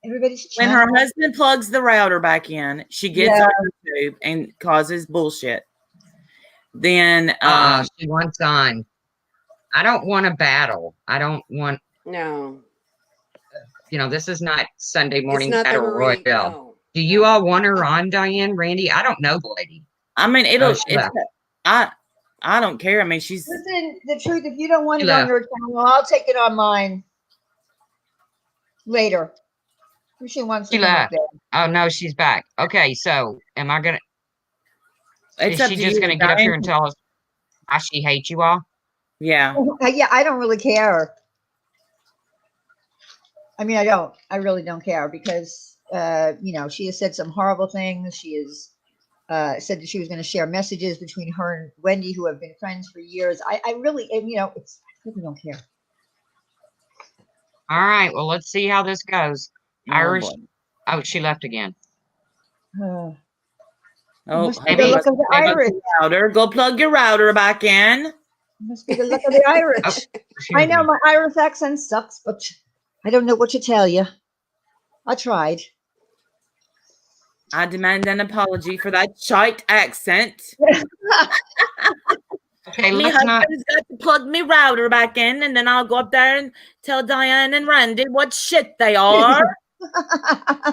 everybody's when her husband plugs the router back in, she gets on YouTube and causes bullshit. Then she wants on. I don't want a battle. I don't want. No. This is not Sunday morning not battle royale. No. Do you all want her on, Diane, Randy? I don't know the lady. I mean, I don't care. I mean, she's. Listen, the truth, if you don't want it on your channel, I'll take it on mine later. If she wants to. She left. Oh, no, she's back. Okay, so am I going to. Is she just going to get up here and tell us why she hates you all? Yeah. Yeah, I don't really care. I mean, I don't. I really don't care because, she has said some horrible things. She has said that she was going to share messages between her and Wendy, who have been friends for years. I really, I really don't care. All right. Well, let's see how this goes. Irish. Oh, she left again. Oh, must be the luck of the Irish. router. Go plug your router back in. Must be the luck of the Irish. Oh, I know my Irish accent sucks, but I don't know what to tell you. I tried. I demand an apology for that shite accent. Okay, Me let's not. husband's got to plug me router back in, and then I'll go up there and tell Diane and Randy what shit they are.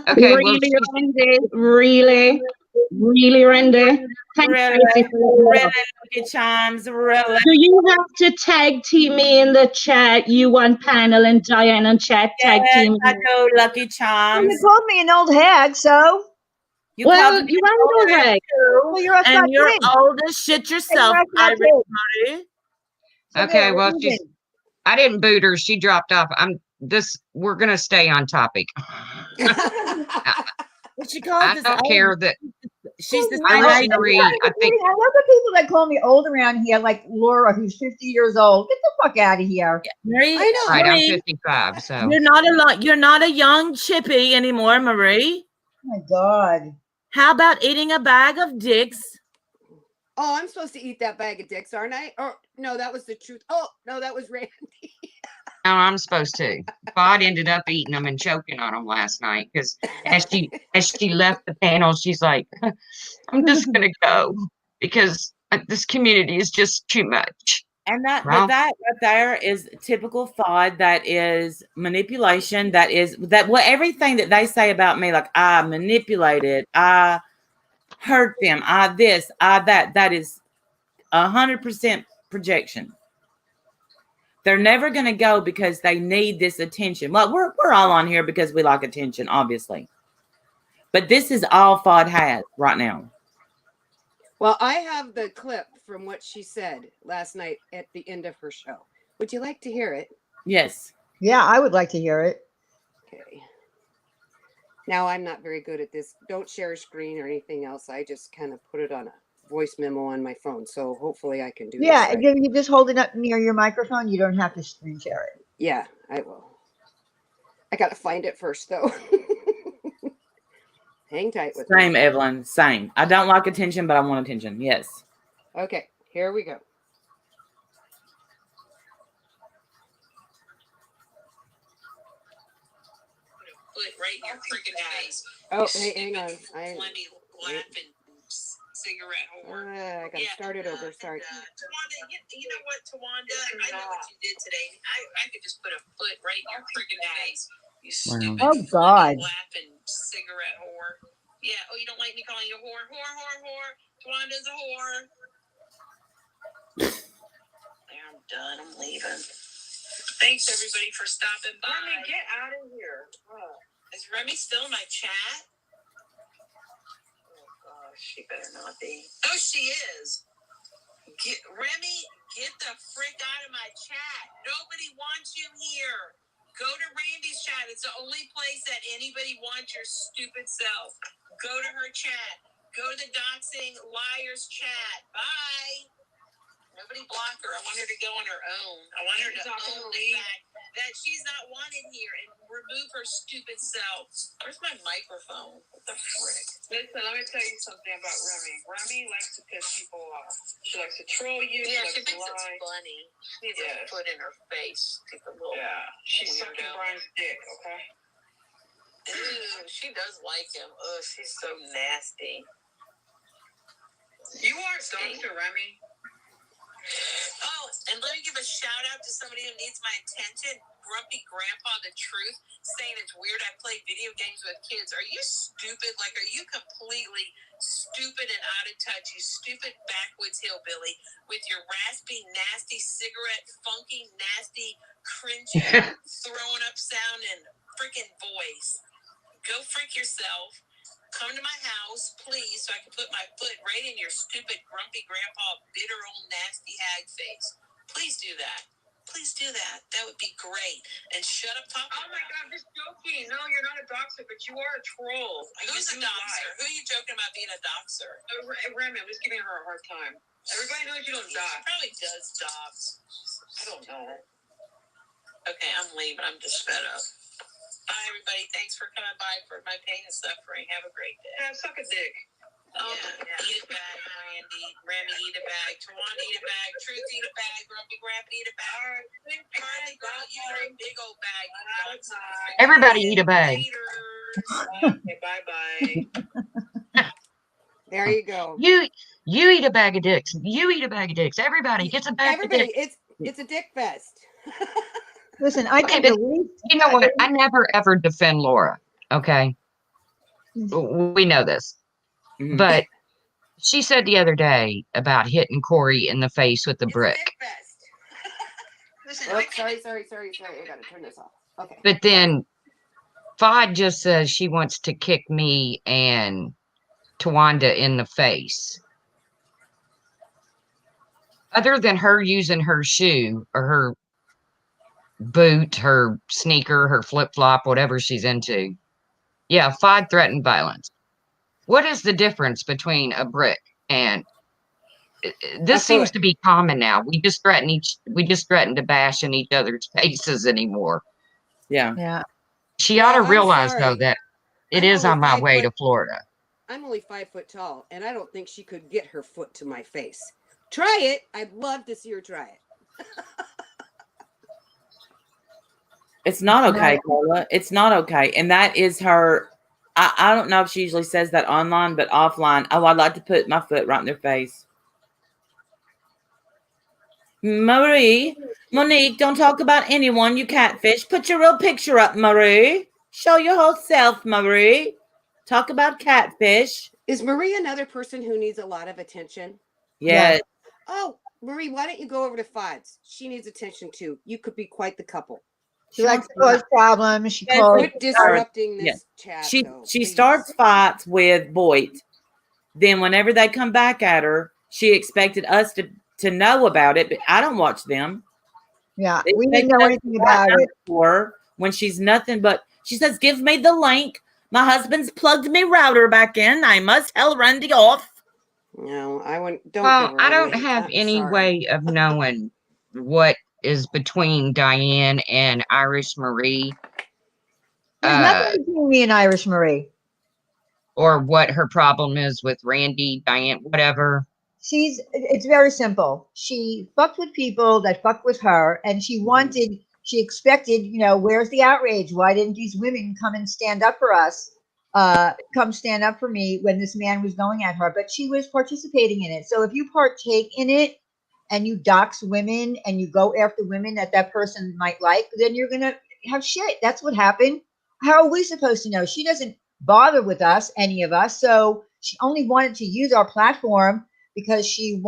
Okay, well, Really, Randy? Really? Really, Randy? Thanks, Really, Tracy, for that. really, Lucky Charms, really. Do you have to tag team me in the chat? You on panel and Diane on chat tag Yes, team. I do, Lucky Well, Charms. you called me an old hag, so You Well, called me you an are old all hag right. too, well, you're a and fat you're twin. old as shit yourself, And you're a Irish fat twin. Marty. So okay, there, well, we're even. I didn't boot her. She dropped off. We're gonna stay on topic. Well, she calls I us don't old. care that She's the Irish same age. Marie. I think I love the people that call me old around here, like Laura, who's 50 years old. Get the fuck out of here. Marie, I know. right. I'm Marie, 55, so you're not a young chippy anymore, Marie. Oh my God. How about eating a bag of dicks? Oh, I'm supposed to eat that bag of dicks, aren't I? Or no, that was the truth. Oh no, that was Randy. no, I'm supposed to. FOD ended up eating them and choking on them last night because as she left the panel, she's like, "I'm just gonna go because this community is just too much." And that, Well, but that right there is typical FOD. That is manipulation. That everything that they say about me, like I manipulated, I hurt them, I this, I that. That is 100% projection. They're never going to go because they need this attention. Well, we're all on here because we like attention, obviously. But this is all FOD has right now. Well, I have the clip from what she said last night at the end of her show. Would you like to hear it? Yes. Yeah, I would like to hear it. Okay. Now, I'm not very good at this. Don't share a screen or anything else. I just kind of put it on a voice memo on my phone. So hopefully I can do this. Yeah, Right. you just hold it up near your microphone. You don't have to screen share it. Yeah, I will. I got to find it first, though. Hang tight with Same, me. Evelyn. Same. I don't like attention, but I want attention. Yes. Okay, here we go. Put right in your freaking face. Oh, hey, hang on. Plenty laughing cigarette whore. I got to start it over. Sorry. Tawanda, you know what, Tawanda? I know what you did today. I could just put a foot right in your freaking face. You stupid, Oh, God. laughing cigarette whore. Yeah. Oh, you don't like me calling you a whore? Whore. Tawanda's a whore. There, I'm done. I'm leaving. Thanks, everybody, for stopping by. Remy, get out of here. Is Remy still in my chat? Oh, gosh, she better not be. Oh, she is. Remy, get the frick out of my chat. Nobody wants you here. Go to Randy's chat. It's the only place that anybody wants your stupid self. Go to her chat. Go to the Doxing Liars chat. Bye. Nobody block her. I want her to go on her own. I want her to own the fact that she's not wanted here and remove her stupid self. Where's my microphone? What the frick? Listen, let me tell you something about Remy. Remy likes to piss people off. She likes to troll you. Yeah, she thinks it's funny. She needs a foot in her face. She's sucking Brian's dick, okay? Ew, she does like him. Ugh, she's so nasty. You are Dr. Remy. Oh, and let me give a shout out to somebody who needs my attention. Grumpy Grandpa the Truth, saying it's weird I play video games with kids. Are you stupid? Like, are you completely stupid and out of touch? You stupid backwoods hillbilly with your raspy, nasty cigarette, funky, nasty, cringy, throwing up sound and freaking voice. Go freak yourself. Come to my house, please, so I can put my foot right in your stupid, grumpy grandpa, bitter old nasty hag face. Please do that. Please do that. That would be great. And shut up talking. Oh my God, I'm just joking. No, you're not a doxer, but you are a troll. Who's a doxer? Who are you joking about being a doxer? Remy, I'm just giving her a hard time. Everybody knows you don't dox. She probably does dox. I don't know. Okay, I'm leaving. I'm just fed up. Bye, everybody. Thanks for coming by for my pain and suffering. Have a great day. Yeah, suck a dick. Oh, yeah. Eat a bag, Randy. Remy, eat a bag. Tawanda, eat a bag. Truth, eat a bag. Grumpy Grandpa, eat a bag. Carly, don't you eat a big old bag. Everybody eat a bag. Okay, bye-bye. There you go. You eat a bag of dicks. You eat a bag of dicks. Everybody gets a bag Everybody, of dicks. it's a dick fest. Listen, I Okay, think but you know what? I never ever defend Laura. Okay, we know this, but she said the other day about hitting Corey in the face with the brick. Listen, sorry. I gotta turn this off. Okay. But then FOD just says she wants to kick me and Tawanda in the face. Other than her using her shoe or her boot, her sneaker, her flip-flop, whatever she's into. Yeah, FOD threatened violence. What is the difference between a brick and this seems to be common now. We just threaten to bash in each other's faces anymore. Yeah. She ought to realize though that it is on my way to Florida. I'm only 5 foot tall, and I don't think she could get her foot to my face. Try it. I'd love to see her try it. It's not okay, Carla. It's not okay. And that is her. I don't know if she usually says that online, but offline. Oh, I'd like to put my foot right in their face. Monique, don't talk about anyone, you catfish. Put your real picture up, Marie. Show your whole self, Marie. Talk about catfish. Is Marie another person who needs a lot of attention? Yes. Oh, Marie, why don't you go over to FOD's? She needs attention too. You could be quite the couple. She likes to cause problems. She calls. Quit disrupting this chat. She starts fights with Boyd. Then whenever they come back at her, she expected us to know about it, but I don't watch them. Yeah, we didn't know anything about it. For when she's nothing but, she says, give me the link. My husband's plugged me router back in. I must tell Randy off. No, I wouldn't. Well, I don't have any way of knowing what is between Diane and Irish Marie. There's nothing between me and Irish Marie. Or what her problem is with Randy, Diane, whatever. It's very simple. She fucked with people that fucked with her, and she expected, where's the outrage? Why didn't these women come and stand up for us? Come stand up for me when this man was going at her, but she was participating in it. So if you partake in it and you dox women and you go after women that person might like, then you're going to have shit. That's what happened. How are we supposed to know? She doesn't bother with us, any of us. So she only wanted to use our platform because she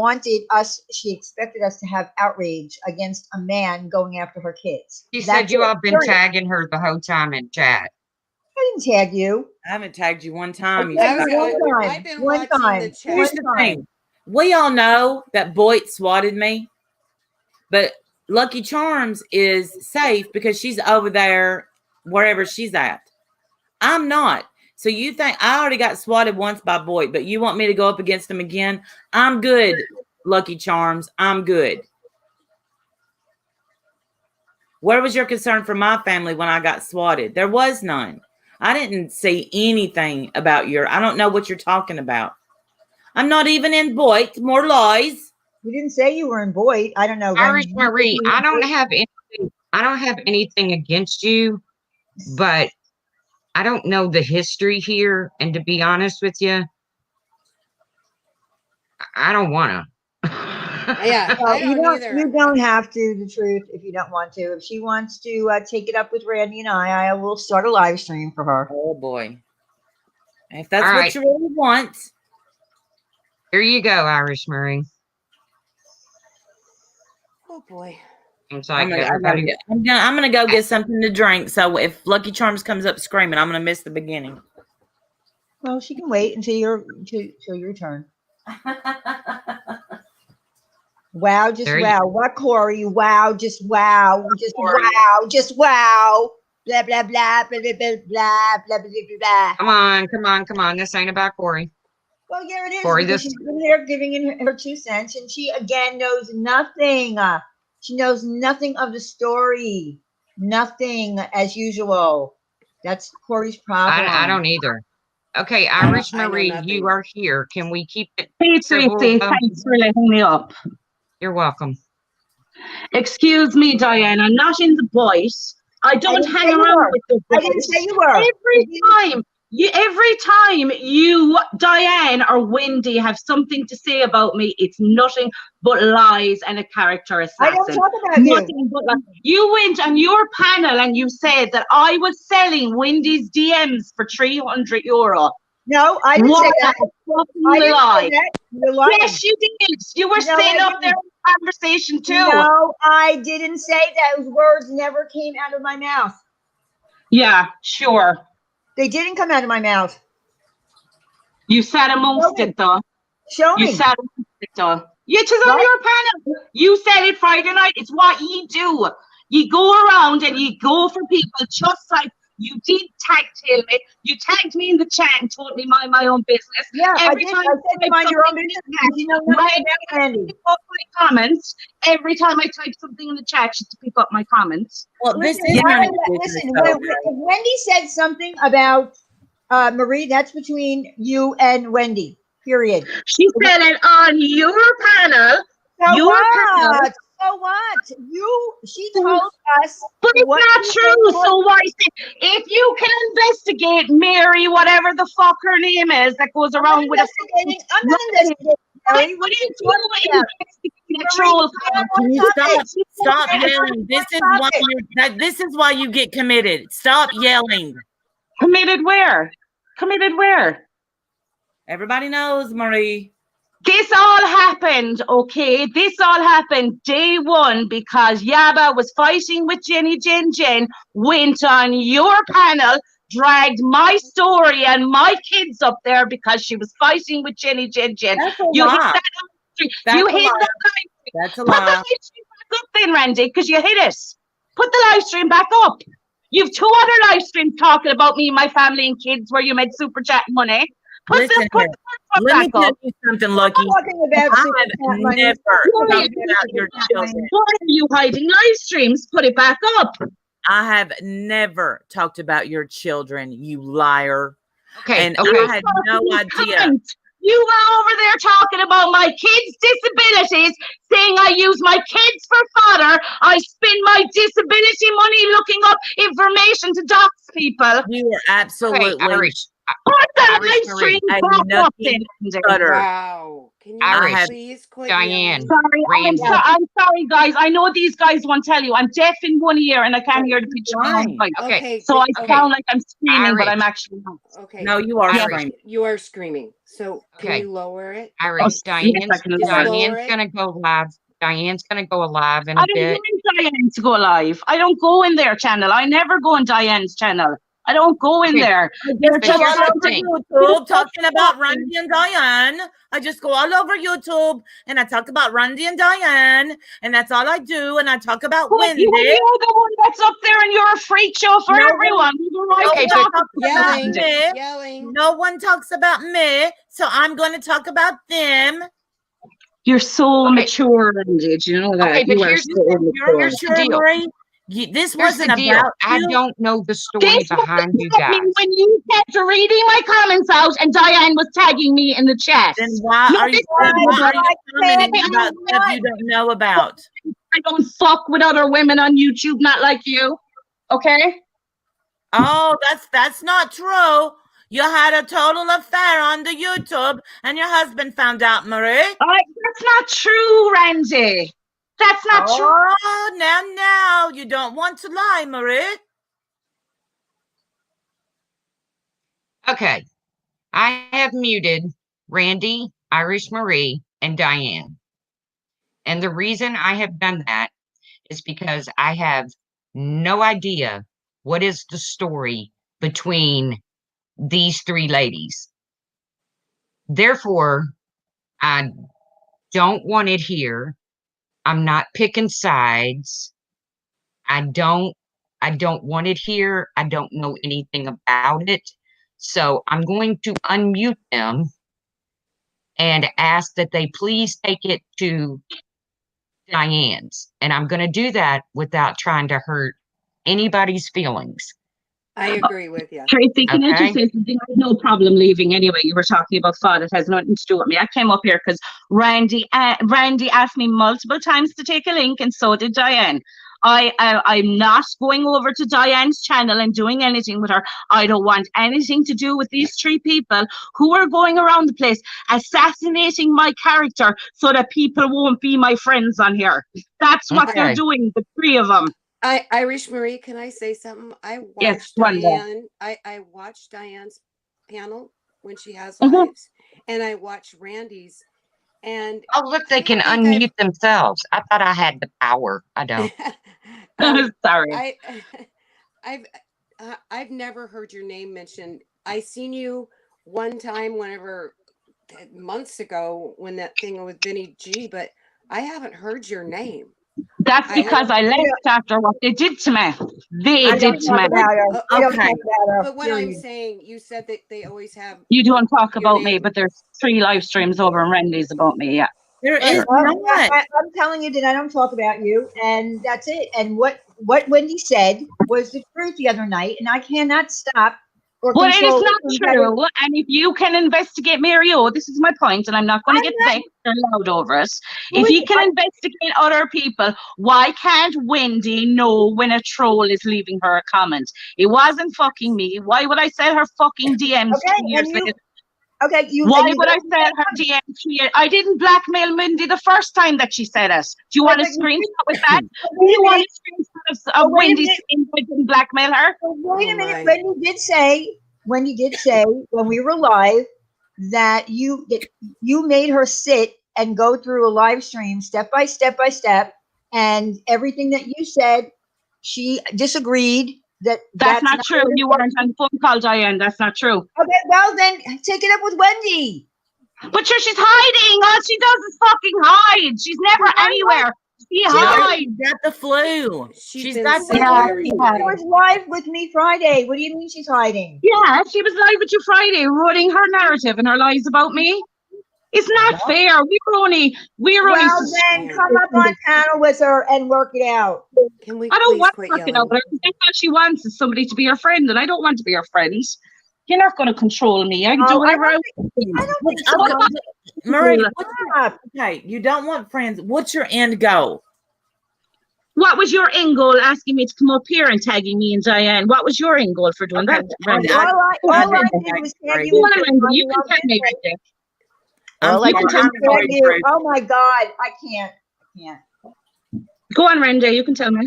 expected us to have outrage against a man going after her kids. She said you all been tagging her the whole time in chat. I didn't tag you. I haven't tagged you one time. I've been watching the chat. Here's the thing. We all know that Boyd swatted me, but Lucky Charms is safe because she's over there wherever she's at. I'm not. So you think I already got swatted once by Boyd, but you want me to go up against him again? I'm good, Lucky Charms. I'm good. Where was your concern for my family when I got swatted? There was none. I didn't see anything about I don't know what you're talking about. I'm not even in Boyd. More lies. You didn't say you were in Boyd. I don't know. Irish Marie, I don't have anything against you, but I don't know the history here, and to be honest with you, I don't want to. Yeah, well, you don't have to. The truth, if you don't want to. If she wants to take it up with Randy and I will start a live stream for her. Oh boy! If that's what you really want, here you go, Irish Marie. Oh boy! I'm gonna go get something to drink. So if Lucky Charms comes up screaming, I'm gonna miss the beginning. Well, she can wait until your turn. Wow, just wow. What, Corey? Wow, just wow. Just wow. Just wow. Blah, blah, blah, blah, blah, blah, blah, blah, blah, blah. Come on. This ain't about Corey. Well, yeah, it is. Corey, she's in there giving in her 2 cents, and she, again, knows nothing. She knows nothing of the story. Nothing, as usual. That's Corey's problem. I don't either. Okay, Irish Marie, you are here. Can we keep it Hey, civil? Tracy, thanks for letting me up. You're welcome. Excuse me, Diane, I'm not in the voice. I don't hang around with the I boys. didn't say you were. Every time you, Diane or Wendy, have something to say about me, it's nothing but lies and a character assassin. I don't talk about nothing but lies. You went on your panel and you said that I was selling Wendy's DMs for €300. No, I didn't say that. I didn't lie. Say that. You're lying. Yes, you did. You were saying up there in conversation too. No, I didn't say that. Those words never came out of my mouth. Yeah, sure. They didn't come out of my mouth. You sat amongst it, though. Show me. You sat amongst it, though. It is on your panel. You said it Friday night. It's what you do. You go around and you go for people just like you did tag tail me. You tagged me in the chat and told me mind my own business. Yeah, I did. I said mind your own business. You know nothing about Wendy. Pick up my comments. Every time I type something in the chat, just to pick up my comments. Well, this is listen. If Wendy said something about Marie, that's between you and Wendy. Period. She said it on your panel. Panel. So what? She told us. But it's not true. So why? If you can investigate Mary, whatever the fuck her name is, that goes around with I'm not investigating. Mary. What are you talking about? Stop yelling. This is why you get committed. Stop yelling. Committed where? Committed where? Everybody knows, Marie. This all happened, okay? This all happened day one because Yaba was fighting with Jenny Jen, went on your panel, dragged my story and my kids up there because she was fighting with Jenny Jen. That's a you lie. Hit that you hit that live. That's a lie. Put the live stream back up then, Randy, because you hit it. Put the live stream back up. You've 2 other live streams talking about me, my family, and kids where you made super chat money. Let me tell you something, Lucky. I have never talked about your children. Why are you hiding live streams? Put it back up. I have never talked about your children, you liar. Okay, and I had no idea. You were over there talking about my kids' disabilities, saying I use my kids for fodder. I spend my disability money looking up information to dox people. You were absolutely put that live stream back up then. Wow. Can you please quit? Diane. Sorry, I'm sorry, guys. I know these guys won't tell you. I'm deaf in one ear and I can't hear the picture. Okay. So I sound like I'm screaming, but I'm actually not. Okay. No, you are screaming. You are screaming. So can you lower it? Irish, Diane's gonna go live. Diane's gonna go live in a bit. I don't want Diane to go live. I don't go in their channel. I never go on Diane's channel. I don't go in there. They're just all over YouTube talking about Randy and Diane. I just go all over YouTube and I talk about Randy and Diane, and that's all I do. And I talk about Wendy. You're the one that's up there, and you're a freak show for everyone. Yelling. No one talks about me, so I'm going to talk about them. You're so mature, Randy. Do you know that? Okay, but here's the deal. This wasn't about you. I don't know the story behind you guys. When you kept reading my comments out and Diane was tagging me in the chat. Then why are you commenting about stuff you don't know about? I don't fuck with other women on YouTube, not like you. Okay? Oh, that's not true. You had a total affair on the YouTube and your husband found out, Marie. That's not true, Randy. That's not true. Oh, now, you don't want to lie, Marie. Okay. I have muted Randy, Irish Marie, and Diane. And the reason I have done that is because I have no idea what is the story between these 3 ladies. Therefore, I don't want it here. I'm not picking sides. I don't want it here. I don't know anything about it. So I'm going to unmute them and ask that they please take it to Diane's. And I'm going to do that without trying to hurt anybody's feelings. I agree with you. Tracy, can I Okay. just say something? I have no problem leaving anyway. You were talking about FOD. It has nothing to do with me. I came up here because Randy asked me multiple times to take a link, and so did Diane. I'm not going over to Diane's channel and doing anything with her. I don't want anything to do with these three people who are going around the place assassinating my character so that people won't be my friends on here. That's what they're Okay. doing, the three of them. Irish Marie, can I say something? I Yes, watched Wanda. Diane. I watched Diane's panel when she has Mhm. lives, and I watched Randy's. And Oh, look, they I can don't think unmute themselves. I thought I had the power. I don't. Sorry. I've never heard your name mentioned. I seen you one time whenever months ago when that thing with Vinny G, but I haven't heard your name. That's because I left after what they did to me. They did to me. I don't talk about her. But what I'm period. saying, you said that they always have. You don't talk your about me, name. but there's 3 live streams over in Randy's about me. Yeah. There is Well, not. I'm telling you that I don't talk about you, and that's it. And what Wendy said was the truth the other night, and I cannot stop or Well, it is control. not true. And if you can investigate Mario, this is my point, and I'm not going to get vexed or loud over it. If you can investigate other people, why can't Wendy know when a troll is leaving her a comment? It wasn't fucking me. Why would I sell her fucking DMs 2 years later? Why would I sell her DMs here? I didn't blackmail Mindy the first time that she said it. Do you want a screenshot with that? Do you want a screenshot of Wendy saying I didn't blackmail her? Wait a minute. Wendy did say when we were live that you made her sit and go through a live stream step by step by step, and everything that you said, she disagreed. That's not true. You weren't on the phone call, Diane. That's not true. Okay, well then take it up with Wendy. But sure, she's hiding. All she does is fucking hide. She's never anywhere. She hides. She's got the flu. She's got sick, She was live with me Friday. What do you mean she's hiding? Yeah, she was live with you Friday, running her narrative and her lies about me. It's not fair. Well, then come up on panel with her and work it out. Can we? I don't want to quit work it out, but I think what she wants is somebody to be her friend, and I don't want to be her friend. You're not going to control me. I can do whatever I want. Marie, okay, you don't want friends. What's your end goal? What was your end goal asking me to come up here and tagging me and Diane? What was your end goal for doing that, Randy? All I did was tag you. You can tag me, Randy. Oh my God, I can't. Go on, Randy. You can tell me.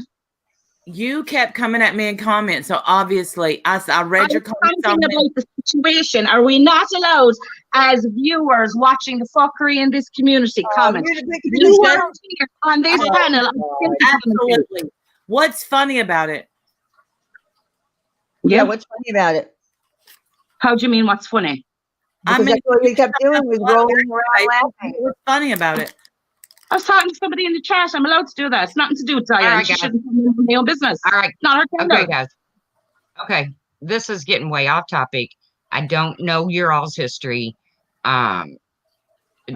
You kept coming at me in comments, so obviously I read your comments. Something about the situation. Are we not allowed, as viewers watching the fuckery in this community, comment? You weren't here on this panel. Absolutely. What's funny about it? Yeah, what's funny about it? How do you mean? What's funny? Because that's what we kept doing was rolling around laughing. What's funny about it? I was talking to somebody in the chat. I'm allowed to do that. It's nothing to do with Diane. Right, she shouldn't be in my own business. All right. Not her gender. Okay, guys. Okay. This is getting way off topic. I don't know your all's history.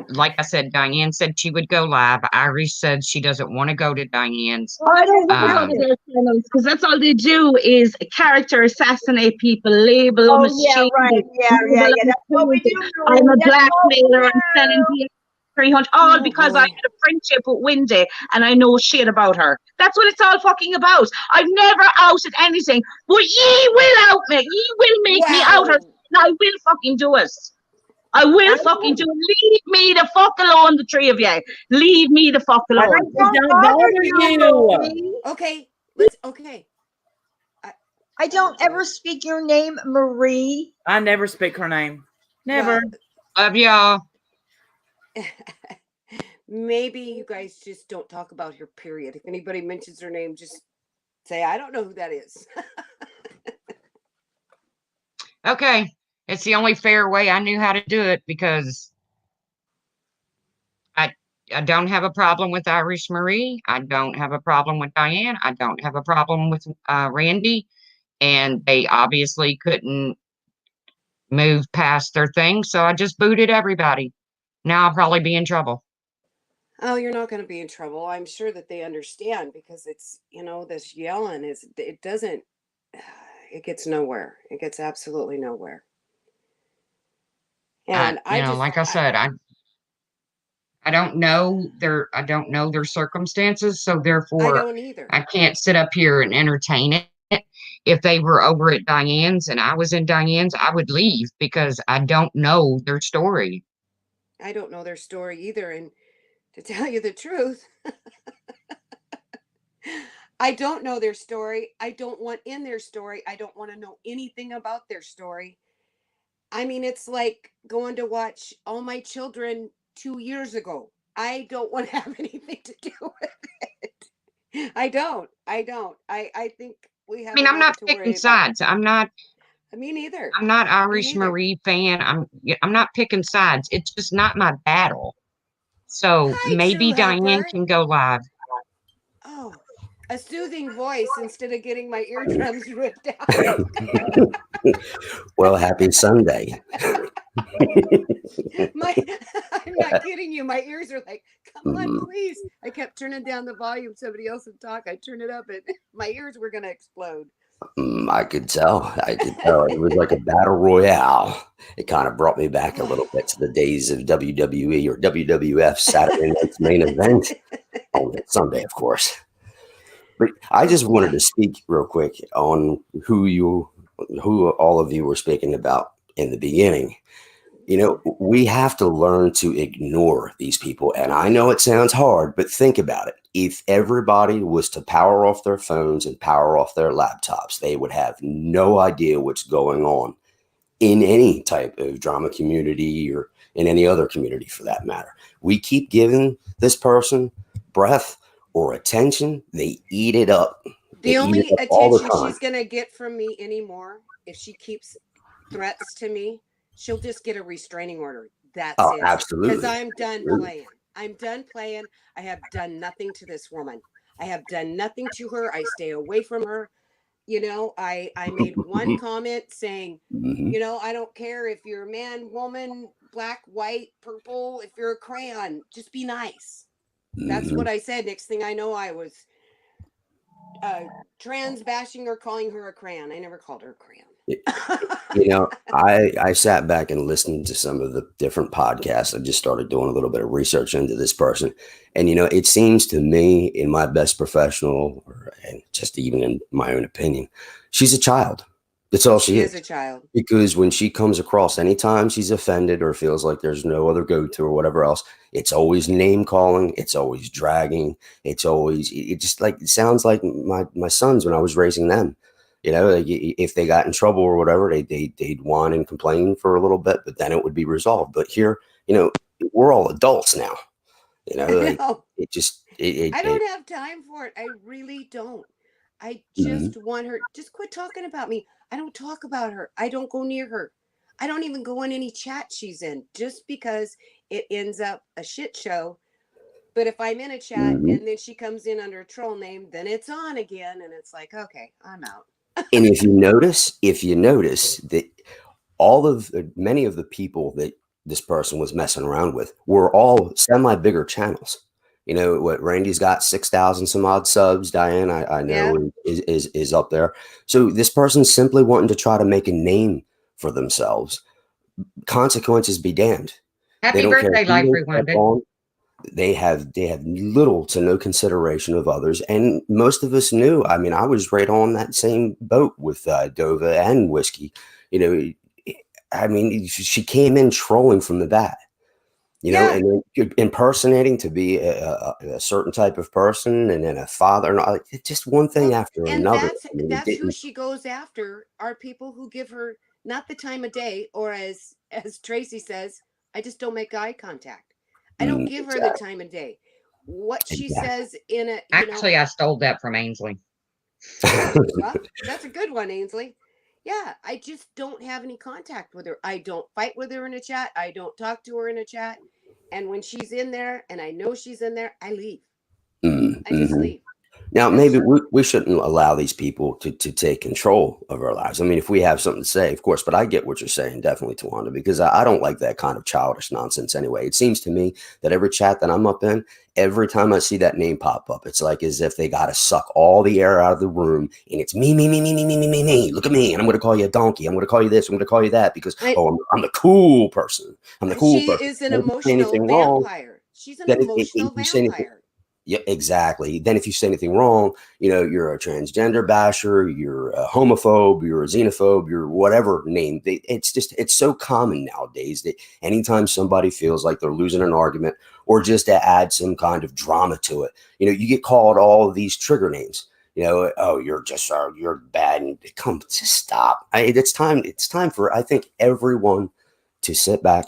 Like I said, Diane said she would go live. Iris said she doesn't want to go to Diane's. I don't want to go to their channels because that's all they do is character assassinate people, label them as Yeah, right. Yeah. That's what we do. I'm a blackmailer. I'm selling 300, all because I had a friendship with Wendy and I know shit about her. That's what it's all fucking about. I've never outed anything, but ye will out me. Ye will make me out her, and I will fucking do it. I will fucking do it. Leave me the fuck alone, the three of you. Leave me the fuck alone. I don't bother you. Okay. I don't ever speak your name, Marie. I never speak her name. Never. Love y'all. Maybe you guys just don't talk about her, period. If anybody mentions her name, just say, I don't know who that is. Okay. It's the only fair way I knew how to do it because I don't have a problem with Irish Marie. I don't have a problem with Diane. I don't have a problem with Randy. And they obviously couldn't move past their thing. So I just booted everybody. Now I'll probably be in trouble. Oh, you're not going to be in trouble. I'm sure that they understand because it's, this yelling it It gets nowhere. It gets absolutely nowhere. And like I said, I don't know their circumstances, so I therefore don't either. I can't sit up here and entertain it. If they were over at Diane's and I was in Diane's, I would leave because I don't know their story. I don't know their story either. And to tell you the truth, I don't know their story. I don't want in their story. I don't want to know anything about their story. I mean, it's like going to watch All My Children 2 years ago. I don't want to have anything to do with it. I don't. I think we I have mean, I'm enough not to picking worry about. sides. I'm not Me neither. Irish neither. Marie fan. I'm not picking sides. It's just not my battle. So Hi, maybe True Diane Helper. can go live. Oh, a soothing voice instead of getting my eardrums ripped out. Well, happy Sunday. I'm not kidding you. My ears are like, come on, please. I kept turning down the volume. Somebody else would talk. I turned it up, and my ears were going to explode. I could tell. It was like a battle royale. It kind of brought me back a little bit to the days of WWE or WWF Saturday Night's Main Event on Sunday, of course. But I just wanted to speak real quick on who all of you were speaking about in the beginning. You know, we have to learn to ignore these people. And I know it sounds hard, but think about it. If everybody was to power off their phones and power off their laptops, they would have no idea what's going on in any type of drama community or in any other community for that matter. We keep giving this person breath or attention, they eat it up. The only attention she's going to get from me anymore, if she keeps threats to me, she'll just get a restraining order. That's it. Absolutely. Because I'm done playing. I'm done playing. I have done nothing to this woman. I have done nothing to her. I stay away from her. You know, I made one comment saying, you know, I don't care if you're a man, woman, black, white, purple, if you're a crayon, just be nice. That's what I said. Next thing I know, I was trans bashing her, calling her a crayon. I never called her a crayon. You know, I sat back and listened to some of the different podcasts. I just started doing a little bit of research into this person. And, you know, it seems to me, in my best professional, and just even in my own opinion, she's a child. That's all she is. She is a child. Because when she comes across, anytime she's offended or feels like there's no other go-to or whatever else, it's always name calling. It's always dragging. It just like, it sounds like my sons when I was raising them. You know, like if they got in trouble or whatever, they'd whine and complain for a little bit, but then it would be resolved. But here, you know, we're all adults now. You know, like, I don't have time for it. I really don't. I just want her. Just quit talking about me. I don't talk about her. I don't go near her. I don't even go in any chat she's in, just because it ends up a shit show. But if I'm in a chat and then she comes in under a troll name, then it's on again, and it's like, okay, I'm out. And if you notice that many of the people that this person was messing around with were all bigger channels. You know what? Randy's got 6,000 some odd subs. Diane, I know is up there. So this person's simply wanting to try to make a name for themselves. Consequences be damned. Happy birthday, Life Rewind. They have little to no consideration of others, and most of us knew. I mean, I was right on that same boat with Dova and Whiskey. You know, I mean, she came in trolling from the bat. You know, and then impersonating to be a certain type of person, and then a father, and just one thing after another. That's who she goes after, are people who give her not the time of day, or as Tracy says, I just don't make eye contact. I don't give her the time of day. What she says in a I stole that from Ainsley. Well, that's a good one, Ainsley. Yeah, I just don't have any contact with her. I don't fight with her in a chat. I don't talk to her in a chat. And when she's in there and I know she's in there, I leave. I just leave. Now, maybe we shouldn't allow these people to take control of our lives. I mean, if we have something to say, of course, but I get what you're saying, definitely, Tawanda, because I don't like that kind of childish nonsense anyway. It seems to me that every chat that I'm up in, every time I see that name pop up, it's like as if they got to suck all the air out of the room, and it's me, me, me, me, me, me, me, me, me. Look at me, and I'm going to call you a donkey. I'm going to call you this. I'm going to call you that because, I'm the cool person. I'm the cool She person. is an And if you say emotional anything wrong, vampire. She's an then emotional if you say anything, vampire. yeah, exactly. Then if you say anything wrong, you're a transgender basher, you're a homophobe, you're a xenophobe, you're whatever name. It's so common nowadays that anytime somebody feels like they're losing an argument or just to add some kind of drama to it, you get called all of these trigger names. Oh, you're bad, and come to stop. It's time for, I think, everyone to sit back,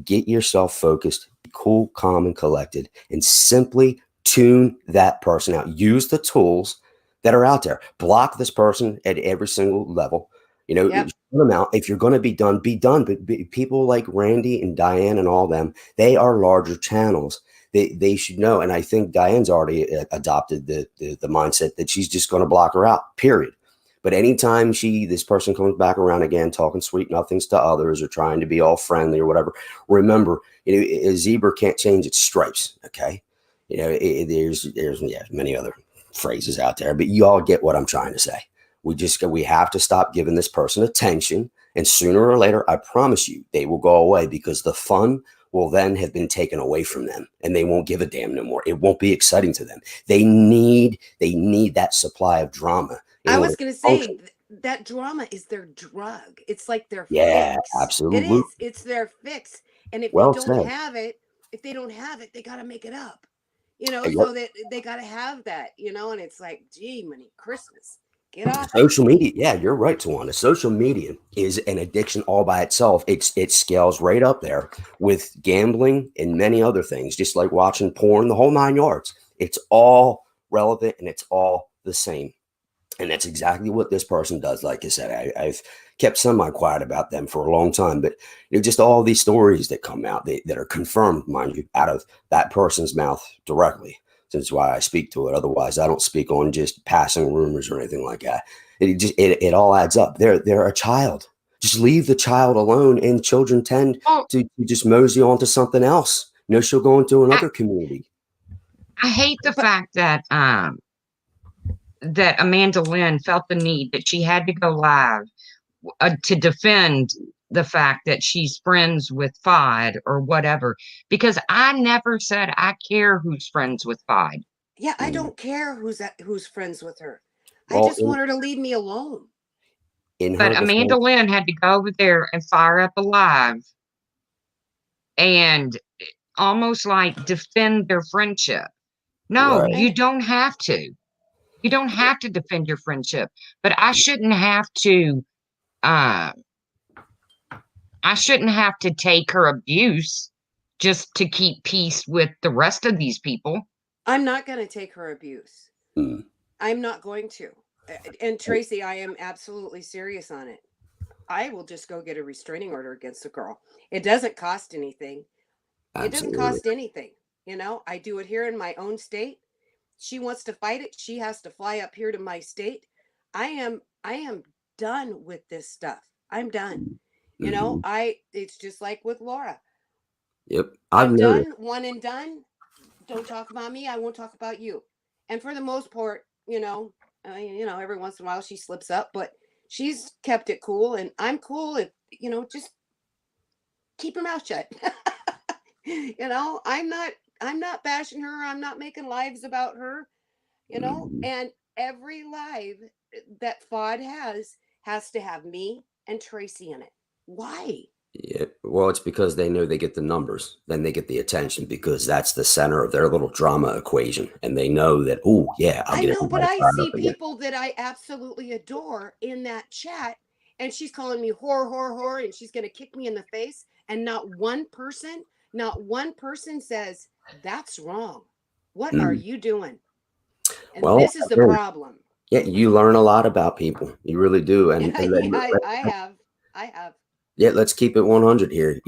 get yourself focused, be cool, calm, and collected, and simply tune that person out. Use the tools that are out there. Block this person at every single level. Yep. Shut them out. If you're going to be done, be done. But people like Randy and Diane and all them, they are larger channels. They should know. And I think Diane's already adopted the mindset that she's just going to block her out, period. But anytime this person comes back around again, talking sweet nothings to others or trying to be all friendly or whatever, remember, a zebra can't change its stripes. Okay. There's many other phrases out there, but you all get what I'm trying to say. We have to stop giving this person attention, and sooner or later, I promise you, they will go away because the fun will then have been taken away from them, and they won't give a damn no more. It won't be exciting to them. They need that supply of drama. I was going to say that drama is their drug. It's like their Yeah, fix. absolutely. It is. It's their fix. And if Well they don't said. have it, they got to make it up. Yep. So that they got to have that, and it's like, gee, money, Christmas. Get off Social media. Yeah, you're right, Tawana. Social media is an addiction all by itself. It scales right up there with gambling and many other things, just like watching porn, the whole 9 yards. It's all relevant and it's all the same. And that's exactly what this person does. Like I said, I've kept semi-quiet about them for a long time, but just all these stories that come out that are confirmed, mind you, out of that person's mouth directly. That's why I speak to it. Otherwise, I don't speak on just passing rumors or anything like that. It all adds up. They're a child. Just leave the child alone, and children tend to just mosey on to something else. She'll go into another community. I hate the fact that that Amanda Lynn felt the need that she had to go live to defend the fact that she's friends with FOD or whatever, because I never said I care who's friends with FOD. Yeah, I don't care who's friends with her. Well, I just want her to leave me alone. But Amanda Lynn had to go over there and fire up a live and almost like defend their friendship. No, right. You don't have to. You don't have to defend your friendship, but I shouldn't have to take her abuse just to keep peace with the rest of these people. I'm not going to take her abuse. I'm not going to. And Tracy, I am absolutely serious on it. I will just go get a restraining order against the girl. It doesn't cost anything. Absolutely. It doesn't cost anything. I do it here in my own state. She wants to fight it. She has to fly up here to my state. I am done with this stuff. I'm done. It's just like with Laura. Yep. I'm done, one and done. Don't talk about me. I won't talk about you. And for the most part, every once in a while she slips up, but she's kept it cool, and I'm cool if, just keep your mouth shut. I'm not bashing her. I'm not making lives about her, and every live that FOD has to have me and Tracy in it. Why? Yeah, well, it's because they know they get the numbers, then they get the attention, because that's the center of their little drama equation, and they know that. Oh, yeah, I know, but I see people that I absolutely adore in that chat, and she's calling me whore, and she's going to kick me in the face, and not one person says that's wrong. What are you doing? And this is the problem. Yeah, you learn a lot about people. You really do, and I have. Yeah, let's keep it 100 here.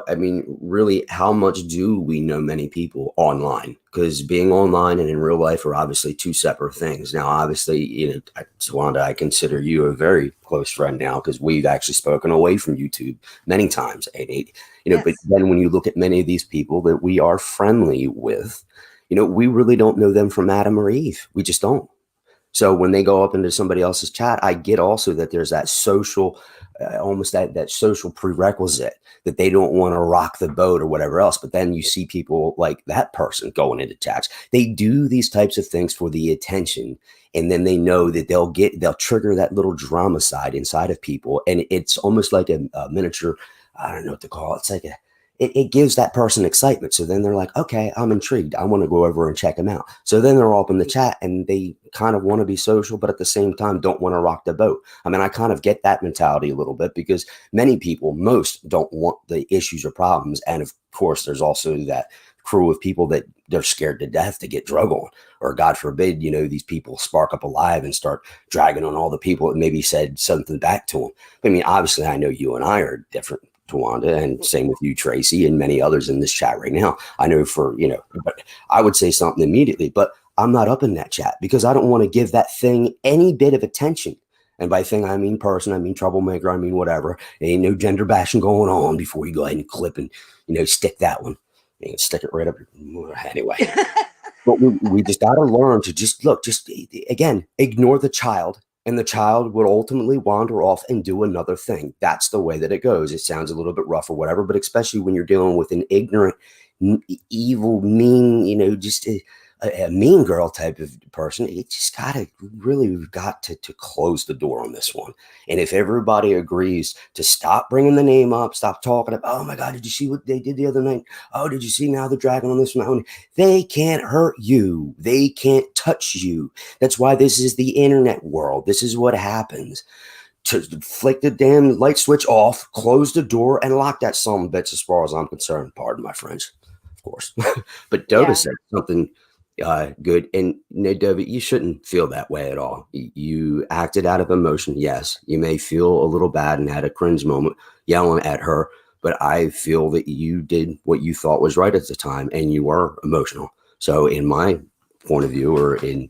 I mean, really, how much do we know many people online? Because being online and in real life are obviously two separate things. Now, obviously, Tawanda, I consider you a very close friend now because we've actually spoken away from YouTube many times. But Yes. then when you look at many of these people that we are friendly with, we really don't know them from Adam or Eve. We just don't. So when they go up into somebody else's chat, I get also that there's that social, almost that social prerequisite that they don't want to rock the boat or whatever else. But then you see people like that person going into chats. They do these types of things for the attention. And then they know that they'll trigger that little drama side inside of people. And it's almost like a miniature, I don't know what to call it. It's like it gives that person excitement. So then they're like, okay, I'm intrigued. I want to go over and check them out. So then they're all up in the chat and they kind of want to be social, but at the same time, don't want to rock the boat. I mean, I kind of get that mentality a little bit because most don't want the issues or problems. And of course, there's also that crew of people that they're scared to death to get drug on, or God forbid, these people spark up alive and start dragging on all the people that maybe said something back to them. I mean, obviously, I know you and I are different, Tawanda, and same with you, Tracy, and many others in this chat right now. I know but I would say something immediately, but I'm not up in that chat because I don't want to give that thing any bit of attention. And by thing, I mean person, I mean troublemaker, I mean whatever. There ain't no gender bashing going on before you go ahead and clip and, stick that one. Stick it right up. Anyway. But we just got to learn to just again, ignore the child. And the child would ultimately wander off and do another thing. That's the way that it goes. It sounds a little bit rough or whatever, but especially when you're dealing with an ignorant, evil, mean, just a mean girl type of person, we've got to close the door on this one. And if everybody agrees to stop bringing the name up, stop talking about, oh my God, did you see what they did the other night? Oh, did you see now they're dragging on this mountain? They can't hurt you. They can't touch you. That's why this is the internet world. This is what happens. To flick the damn light switch off, close the door, and lock that son of a bitch as far as I'm concerned. Pardon my French, of course. But Dova said something good. And Dova, you shouldn't feel that way at all. You acted out of emotion. Yes, you may feel a little bad and had a cringe moment yelling at her, but I feel that you did what you thought was right at the time and you were emotional. So in my point of view, or in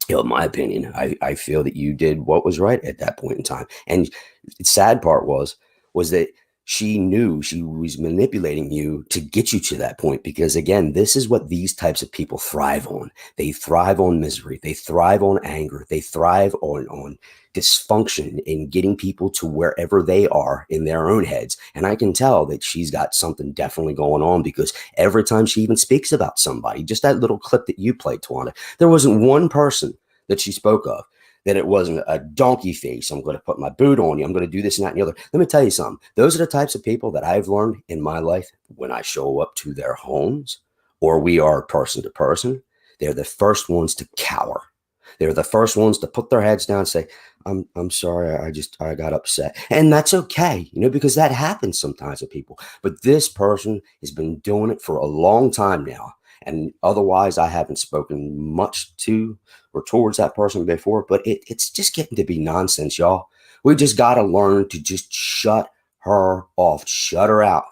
my opinion, I feel that you did what was right at that point in time. And the sad part was that she knew she was manipulating you to get you to that point. Because again, this is what these types of people thrive on. They thrive on misery. They thrive on anger. They thrive on dysfunction in getting people to wherever they are in their own heads. And I can tell that she's got something definitely going on, because every time she even speaks about somebody, just that little clip that you played, Tawana, there wasn't one person that she spoke of that it wasn't a donkey face. I'm going to put my boot on you. I'm going to do this and that and the other. Let me tell you something. Those are the types of people that I've learned in my life when I show up to their homes or we are person to person. They're the first ones to cower. They're the first ones to put their heads down and say, I'm sorry. I got upset. And that's okay, because that happens sometimes with people. But this person has been doing it for a long time now. And otherwise, I haven't spoken much to or towards that person before, but it's just getting to be nonsense, y'all. We just got to learn to just shut her off, shut her out.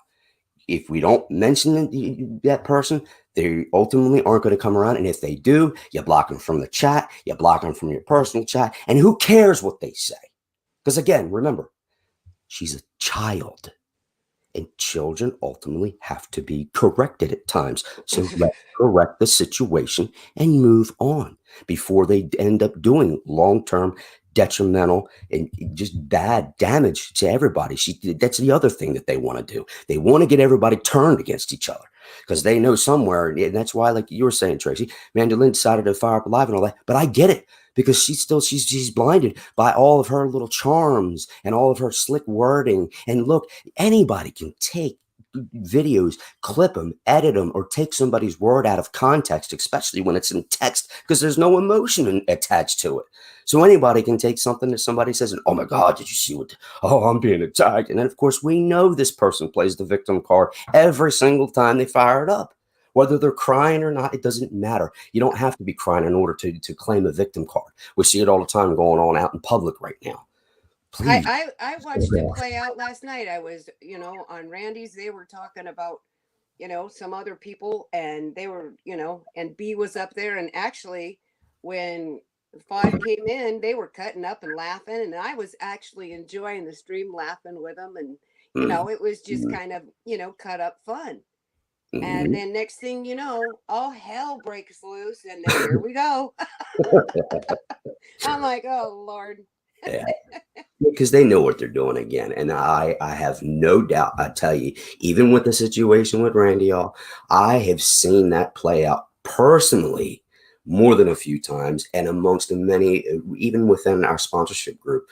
If we don't mention that person, they ultimately aren't going to come around. And if they do, you block them from the chat, you block them from your personal chat, and who cares what they say? Because again, remember, she's a child. And children ultimately have to be corrected at times. So let's correct the situation and move on before they end up doing long-term detrimental and just bad damage to everybody. That's the other thing that they want to do. They want to get everybody turned against each other because they know somewhere. And that's why, like you were saying, Tracy, Mandolin decided to fire up alive and all that. But I get it. Because she's blinded by all of her little charms and all of her slick wording. And look, anybody can take videos, clip them, edit them, or take somebody's word out of context, especially when it's in text, because there's no emotion attached to it. So anybody can take something that somebody says, and oh my God, did you see I'm being attacked. And then of course we know this person plays the victim card every single time they fire it up. Whether they're crying or not, it doesn't matter. You don't have to be crying in order to claim a victim card. We see it all the time going on out in public right now. Please. I watched it play out last night. I was, on Randy's. They were talking about, some other people, and they were, and B was up there. And actually, when FOD came in, they were cutting up and laughing, and I was actually enjoying the stream, laughing with them, and it was just kind of, cut up fun. And then next thing you know, all hell breaks loose, and then here we go. I'm like, oh Lord. Yeah. Because they know what they're doing again. And I have no doubt, I tell you, even with the situation with Randy, y'all, I have seen that play out personally more than a few times. And amongst the many, even within our sponsorship group,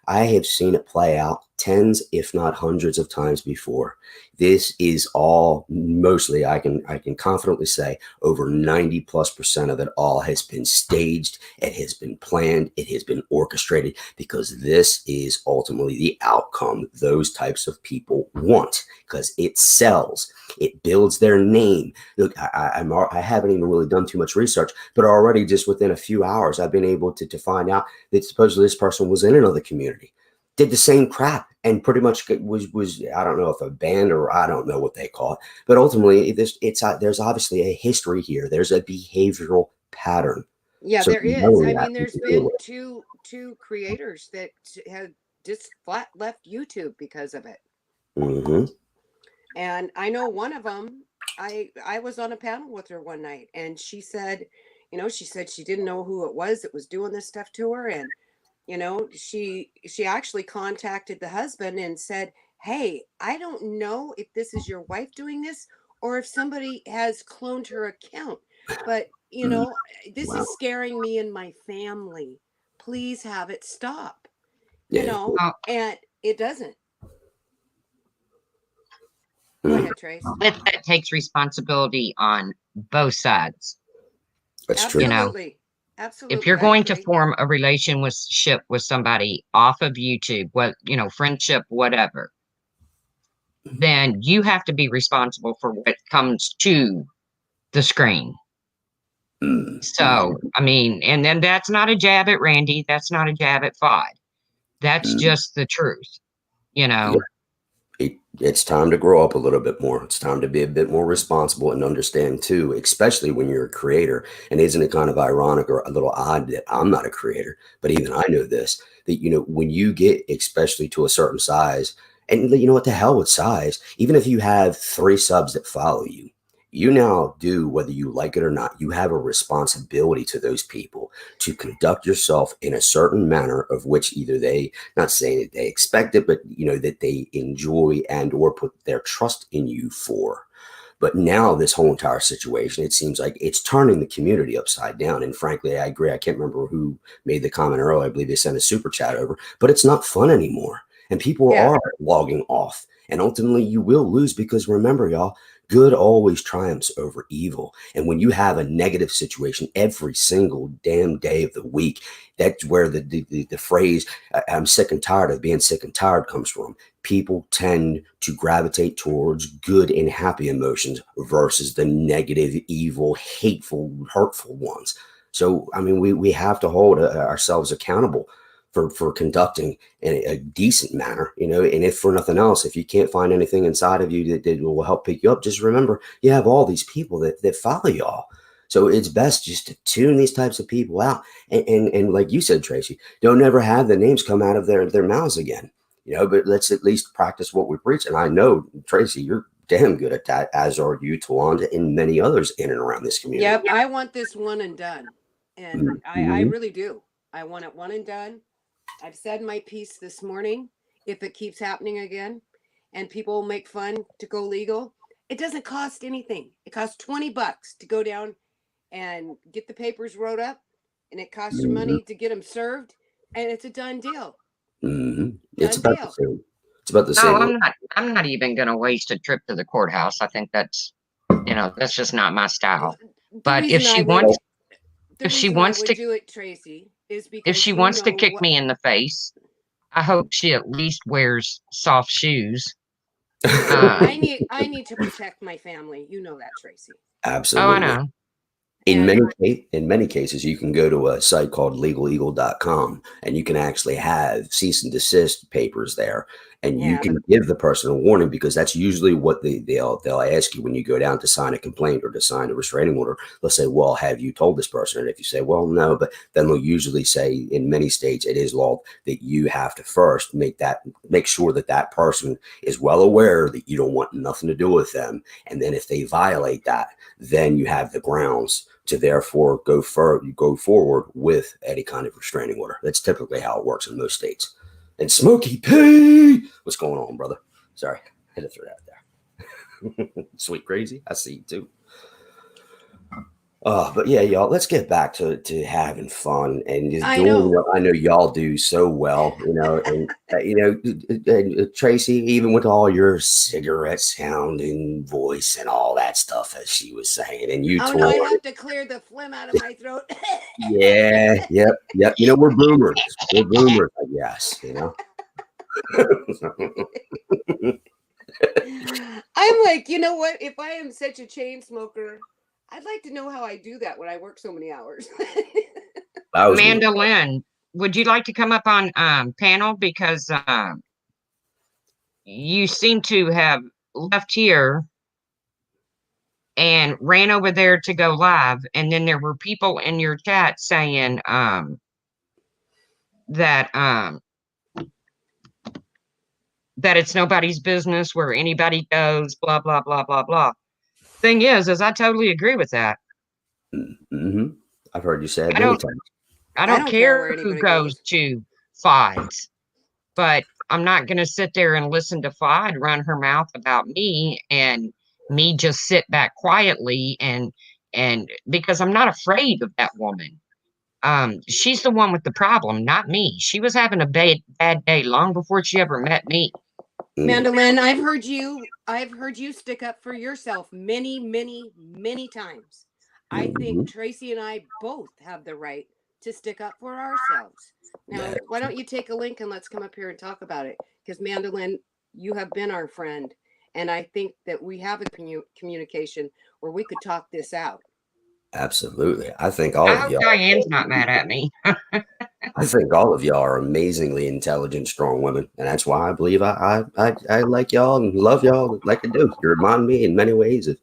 I have seen it play out tens, if not hundreds of times before. This is all mostly, I can confidently say, over 90+% of it all has been staged. It has been planned. It has been orchestrated, because this is ultimately the outcome those types of people want, because it sells. It builds their name. Look, I haven't even really done too much research, but already just within a few hours, I've been able to find out that supposedly this person was in another community, did the same crap, and pretty much was I don't know if a band, or I don't know what they call it, but ultimately there's obviously a history here. There's a behavioral pattern. Yeah, So there is. I mean, there's been two creators that have just flat left YouTube because of it. And I know one of them. I was on a panel with her one night, and she said, she didn't know who it was that was doing this stuff to her, and she actually contacted the husband and said, hey, I don't know if this is your wife doing this, or if somebody has cloned her account, but this is scaring me and my family. Please have it stop. And it doesn't. Go ahead, Trace. That takes responsibility on both sides. That's true. Absolutely. Absolutely. If you're going to form a relationship with somebody off of YouTube, friendship, whatever, then you have to be responsible for what comes to the screen. So, I mean, and then that's not a jab at Randy. That's not a jab at FOD. That's just the truth, Yeah. It's time to grow up a little bit more. It's time to be a bit more responsible and understand too, especially when you're a creator. And isn't it kind of ironic or a little odd that I'm not a creator, but even I know this, that, when you get especially to a certain size, and what the hell with size, even if you have 3 subs that follow you, you now do, whether you like it or not, you have a responsibility to those people to conduct yourself in a certain manner of which either they, not saying that they expect it, but that they enjoy and or put their trust in you for. But now this whole entire situation, it seems like it's turning the community upside down. And frankly, I agree. I can't remember who made the comment earlier. I believe they sent a super chat over, but it's not fun anymore. And people are logging off. And ultimately you will lose, because remember, y'all, good always triumphs over evil. And when you have a negative situation every single damn day of the week, that's where the phrase, I'm sick and tired of being sick and tired, comes from. People tend to gravitate towards good and happy emotions versus the negative, evil, hateful, hurtful ones. So, I mean, we have to hold ourselves accountable for conducting in a decent manner, and if for nothing else, if you can't find anything inside of you that will help pick you up, just remember you have all these people that follow y'all. So it's best just to tune these types of people out. And like you said, Tracy, don't ever have the names come out of their mouths again, but let's at least practice what we preach. And I know, Tracy, you're damn good at that, as are you, Tawanda, and many others in and around this community. Yep. I want this one and done. And I really do. I want it one and done. I've said my piece this morning. If it keeps happening again and people make fun to go legal, it doesn't cost anything. It costs $20 to go down and get the papers wrote up, and it costs you money to get them served, and it's a done deal. It's about the same. It's about the same. No, I'm not even going to waste a trip to the courthouse. I think that's just not my style. But if she wants to do it, Tracy, is because if she wants to kick me in the face, I hope she at least wears soft shoes. I need to protect my family. You know that, Tracy. Absolutely. Oh, I know. In many cases, you can go to a site called legaleagle.com and you can actually have cease and desist papers there, and you can give the person a warning, because that's usually what they'll ask you when you go down to sign a complaint or to sign a restraining order. They'll say, well, have you told this person? And if you say, well, no, but then they'll usually say, in many states, it is law that you have to first make sure that that person is well aware that you don't want nothing to do with them. And then if they violate that, then you have the grounds to therefore go forward with any kind of restraining order. That's typically how it works in most states. And Smokey P, what's going on, brother? Sorry, I had to throw that out there. Sweet crazy, I see you too. But yeah, y'all, let's get back to having fun and just doing what I know y'all do so well, and Tracy, even with all your cigarette sounding voice and all that stuff, as she was saying, and you no, I have to clear the phlegm out of my throat. Yep. We're boomers, I guess, I'm like, you know what? If I am such a chain smoker, I'd like to know how I do that when I work so many hours. Amanda Lynn, would you like to come up on panel? Because you seem to have left here and ran over there to go live, and then there were people in your chat saying that it's nobody's business where anybody goes, blah blah blah blah blah. Thing is I totally agree with that. Mm-hmm. I've heard you say it many times. I don't care who goes to FODs, but I'm not going to sit there and listen to FOD run her mouth about me and me just sit back quietly and because I'm not afraid of that woman. She's the one with the problem, not me. She was having a bad day long before she ever met me. Mandolin, I've heard you stick up for yourself many, many, many times. I think Tracy and I both have the right to stick up for ourselves. Now, why don't you take a link and let's come up here and talk about it? Because Mandolin, you have been our friend, and I think that we have a communication where we could talk this out. Absolutely. I think all of y'all. Diane's not mad at me. I think all of y'all are amazingly intelligent, strong women, and that's why I believe I like y'all and love y'all like I do. You remind me in many ways of,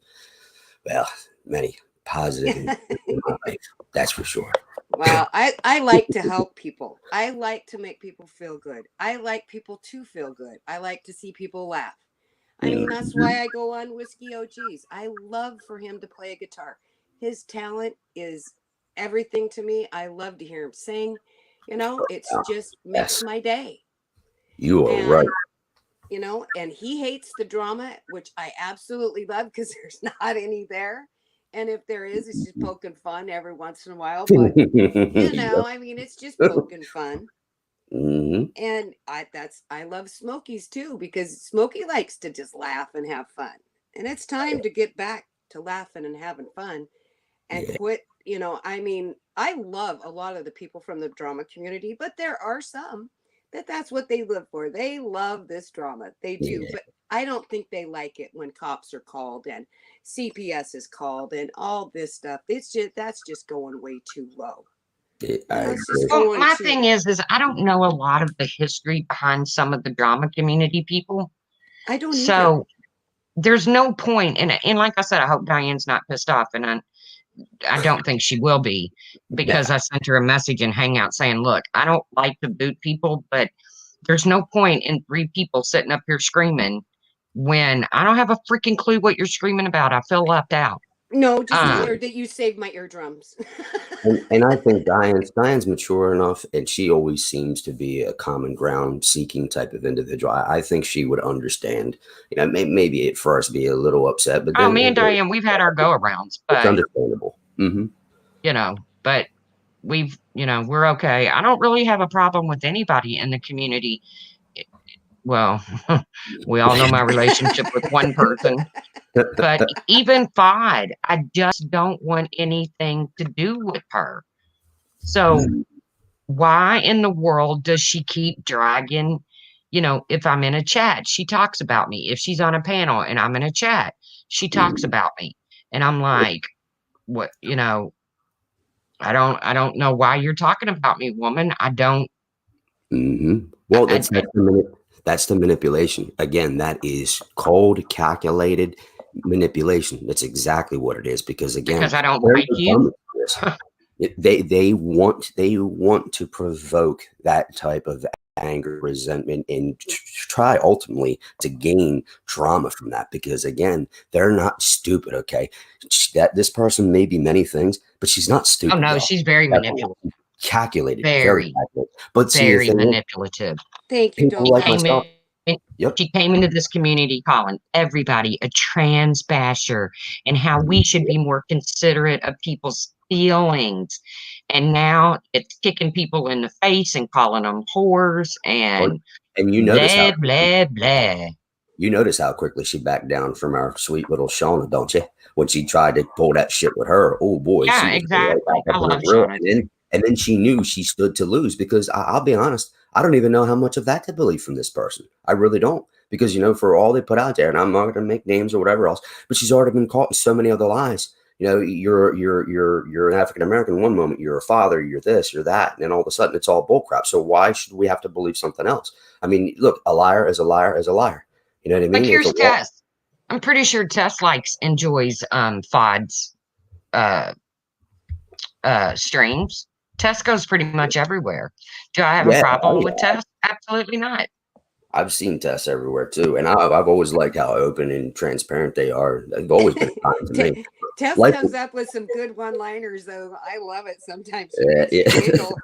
many positive in my life. That's for sure. Well, I like to help people. I like to make people feel good. I like people to feel good. I like to see people laugh. I mean, that's why I go on Whiskey OGs. I love for him to play a guitar. His talent is everything to me. I love to hear him sing. It's just makes my day. You are right. And he hates the drama, which I absolutely love because there's not any there. And if there is, it's just poking fun every once in a while. But, I mean, it's just poking fun. Mm-hmm. And I love Smokey's too, because Smokey likes to just laugh and have fun. And it's time to get back to laughing and having fun and quit. I mean, I love a lot of the people from the drama community, but there are some that's what they live for. They love this drama. They do. But I don't think they like it when cops are called and CPS is called and all this stuff. That's just going way too low. My thing is I don't know a lot of the history behind some of the drama community people. I don't So there's no point. And like I said, I hope Diane's not pissed off, and I don't think she will be, because I sent her a message in Hangout saying, look, I don't like to boot people, but there's no point in 3 people sitting up here screaming when I don't have a freaking clue what you're screaming about. I feel left out. No, just tell her that you saved my eardrums. and I think Diane's mature enough, and she always seems to be a common ground seeking type of individual. I think she would understand. Maybe at first be a little upset, but then, me and Diane, we've had our go-arounds, but it's understandable. Mm-hmm. But we've, we're okay. I don't really have a problem with anybody in the community. Well, we all know my relationship with one person, but even FOD, I just don't want anything to do with her. So why in the world does she keep dragging? If I'm in a chat, she talks about me. If she's on a panel and I'm in a chat, she talks about me. And I'm like, what, I don't know why you're talking about me, woman. I don't. Well, that's the manipulation. Again, that is cold, calculated manipulation. That's exactly what it is. Because again, Because I don't they're like you. dumb at this. They want to provoke that type of anger, resentment, and try ultimately to gain drama from that. Because again, they're not stupid. Okay, that this person may be many things, but she's not Oh stupid, no, y'all. she's very manipulative. Calculated, very Very, calculated. But see, the very thing is, manipulative. Thank you, people like Came Dolan. myself. in, Yep. she came into this community calling everybody a trans basher and how we should be more considerate of people's feelings. And now it's kicking people in the face and calling them whores and And you notice how blah, blah, blah. you notice how quickly she backed down from our sweet little Shauna, don't you? When she tried to pull that shit with her, oh boy, she Yeah, was right exactly. back I up in the love grill. Shauna. And then she knew she stood to lose because I'll be honest, I don't even know how much of that to believe from this person. I really don't. Because for all they put out there, and I'm not going to make names or whatever else, but she's already been caught in so many other lies. You're an African American one moment, you're a father, you're this, you're that, and then all of a sudden it's all bullcrap. So why should we have to believe something else? I mean, look, a liar is a liar is a liar. You know what I Like mean? here's Tess. I'm pretty sure Tess enjoys FOD's streams. Tess goes pretty much everywhere. Do I have a problem with Tess? Absolutely not. I've seen Tess everywhere too, and I've always liked how open and transparent they are. They've always been kind to me. Tess comes up with some good one-liners, though. I love it sometimes. She makes me giggle.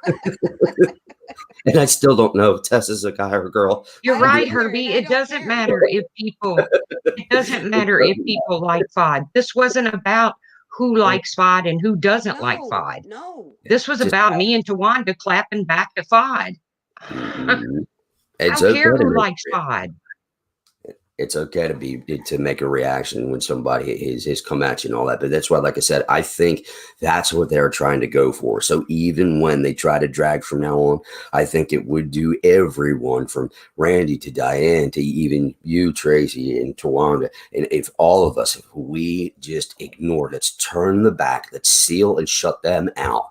And I still don't know if Tess is a guy or a girl. You're right, Herbie. It doesn't matter if people. It doesn't matter if people like FOD. This wasn't about who likes FOD and who doesn't like FOD. No. This was about me and Tawanda clapping back to FOD. I don't care who likes FOD. It's okay to make a reaction when somebody is come at you and all that. But that's why, like I said, I think that's what they're trying to go for. So even when they try to drag from now on, I think it would do everyone from Randy to Diane to even you, Tracy, and Tawanda. And if all of us, if we just ignore, let's turn the back, let's seal and shut them out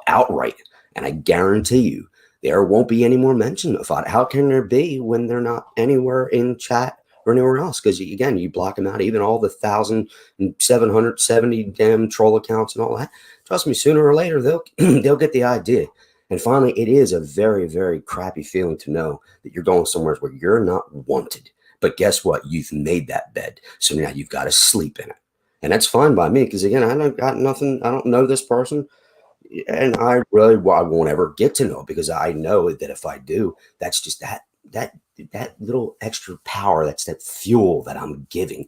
outright. And I guarantee you, there won't be any more mention of it. How can there be when they're not anywhere in chat or anywhere else? Because again, you block them out, even all the 1,770 damn troll accounts and all that. Trust me, sooner or later they'll get the idea. And finally, it is a very, very crappy feeling to know that you're going somewhere where you're not wanted. But guess what? You've made that bed, so now you've got to sleep in it, and that's fine by me. Because again, I don't got nothing. I don't know this person. And I won't ever get to know, because I know that if I do, that's just that little extra power. That's that fuel that I'm giving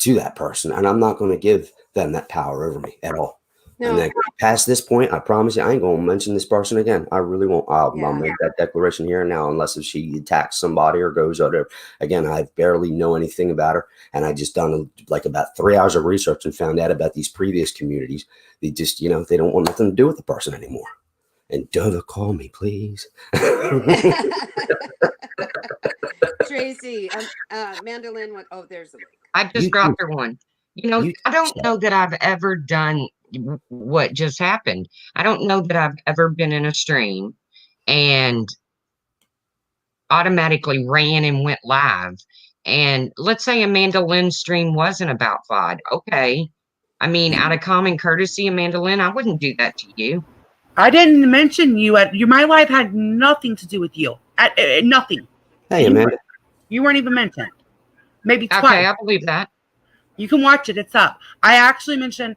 to that person. And I'm not going to give them that power over me at all. No. And then past this point, I promise you, I ain't going to mention this person again. I really won't. I'll make that declaration here and now, unless if she attacks somebody or goes over. Again, I barely know anything about her. And I just done like about 3 hours of research and found out about these previous communities. They just, they don't want nothing to do with the person anymore. And don't call me, please. Tracy, Mandolin went. Oh, there's the link. I just dropped her one. I don't know that I've ever done what just happened. I don't know that I've ever been in a stream and automatically ran and went live. And let's say Amanda Lynn's stream wasn't about FOD. Okay. I mean, out of common courtesy, Amanda Lynn, I wouldn't do that to you. I didn't mention you my life had nothing to do with you. Nothing. Hey, Amanda. You weren't even mentioned. Maybe twice. Okay, I believe that. You can watch it. It's up. I actually mentioned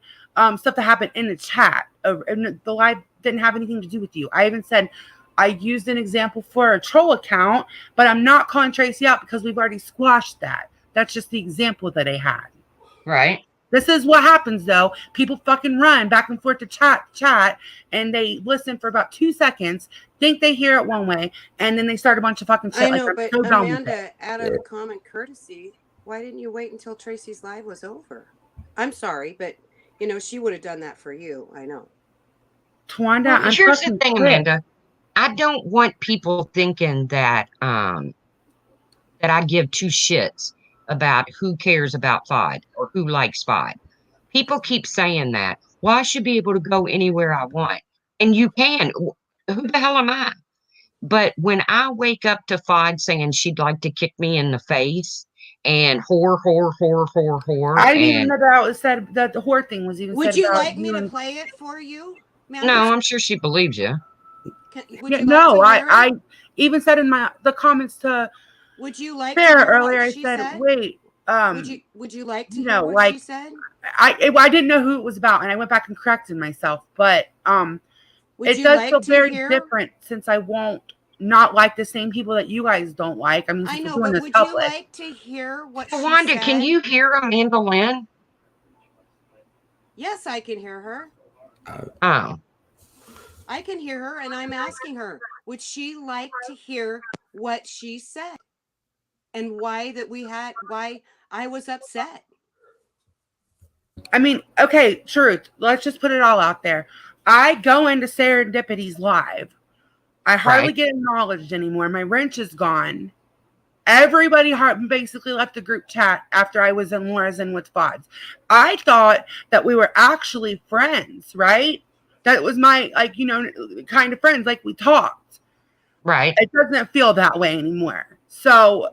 stuff that happened in the chat. And the live didn't have anything to do with you. I even said I used an example for a troll account, but I'm not calling Tracy out because we've already squashed that. That's just the example that I had. Right. This is what happens, though. People fucking run back and forth to chat, and they listen for about 2 seconds, think they hear it one way, and then they start a bunch of fucking shit. I know, but Amanda, out of common courtesy, why didn't you wait until Tracy's live was over? I'm sorry, but she would have done that for you. I know. Tawanda, well, here's the thing, Amanda. I don't want people thinking that that I give two shits about who cares about FOD or who likes FOD. People keep saying that. Well, I should be able to go anywhere I want. And you can. Who the hell am I? But when I wake up to FOD saying she'd like to kick me in the face and whore, I didn't even and know that was said, that the whore thing was even Would said you about like me you. to And play it for you, no, Amanda? I'm sure she believes you. Would you like no, to hear it? I even said in the comments to Would you like to Sarah hear earlier, what I she said, said? wait, Would you like to you hear know, what like she said? I didn't know who it was about, and I went back and corrected myself, but Would it you does like feel to very hear? different since I won't not like the same people that you guys don't like. I mean, I since we're know, doing but this would you public. like to hear what she Wanda, said? can you hear Amanda Lynn? Yes, I can hear her. Oh. I can hear her, and I'm asking her, would she like to hear what she said and why I was upset? I mean, okay, truth. Let's just put it all out there. I go into Serendipity's live. I hardly Right. get acknowledged anymore. My wrench is gone. Everybody basically left the group chat after I was in Laura's in with FODs. I thought that we were actually friends, right? That was my, like, you know, kind of friends, like we talked. Right. It doesn't feel that way anymore. So,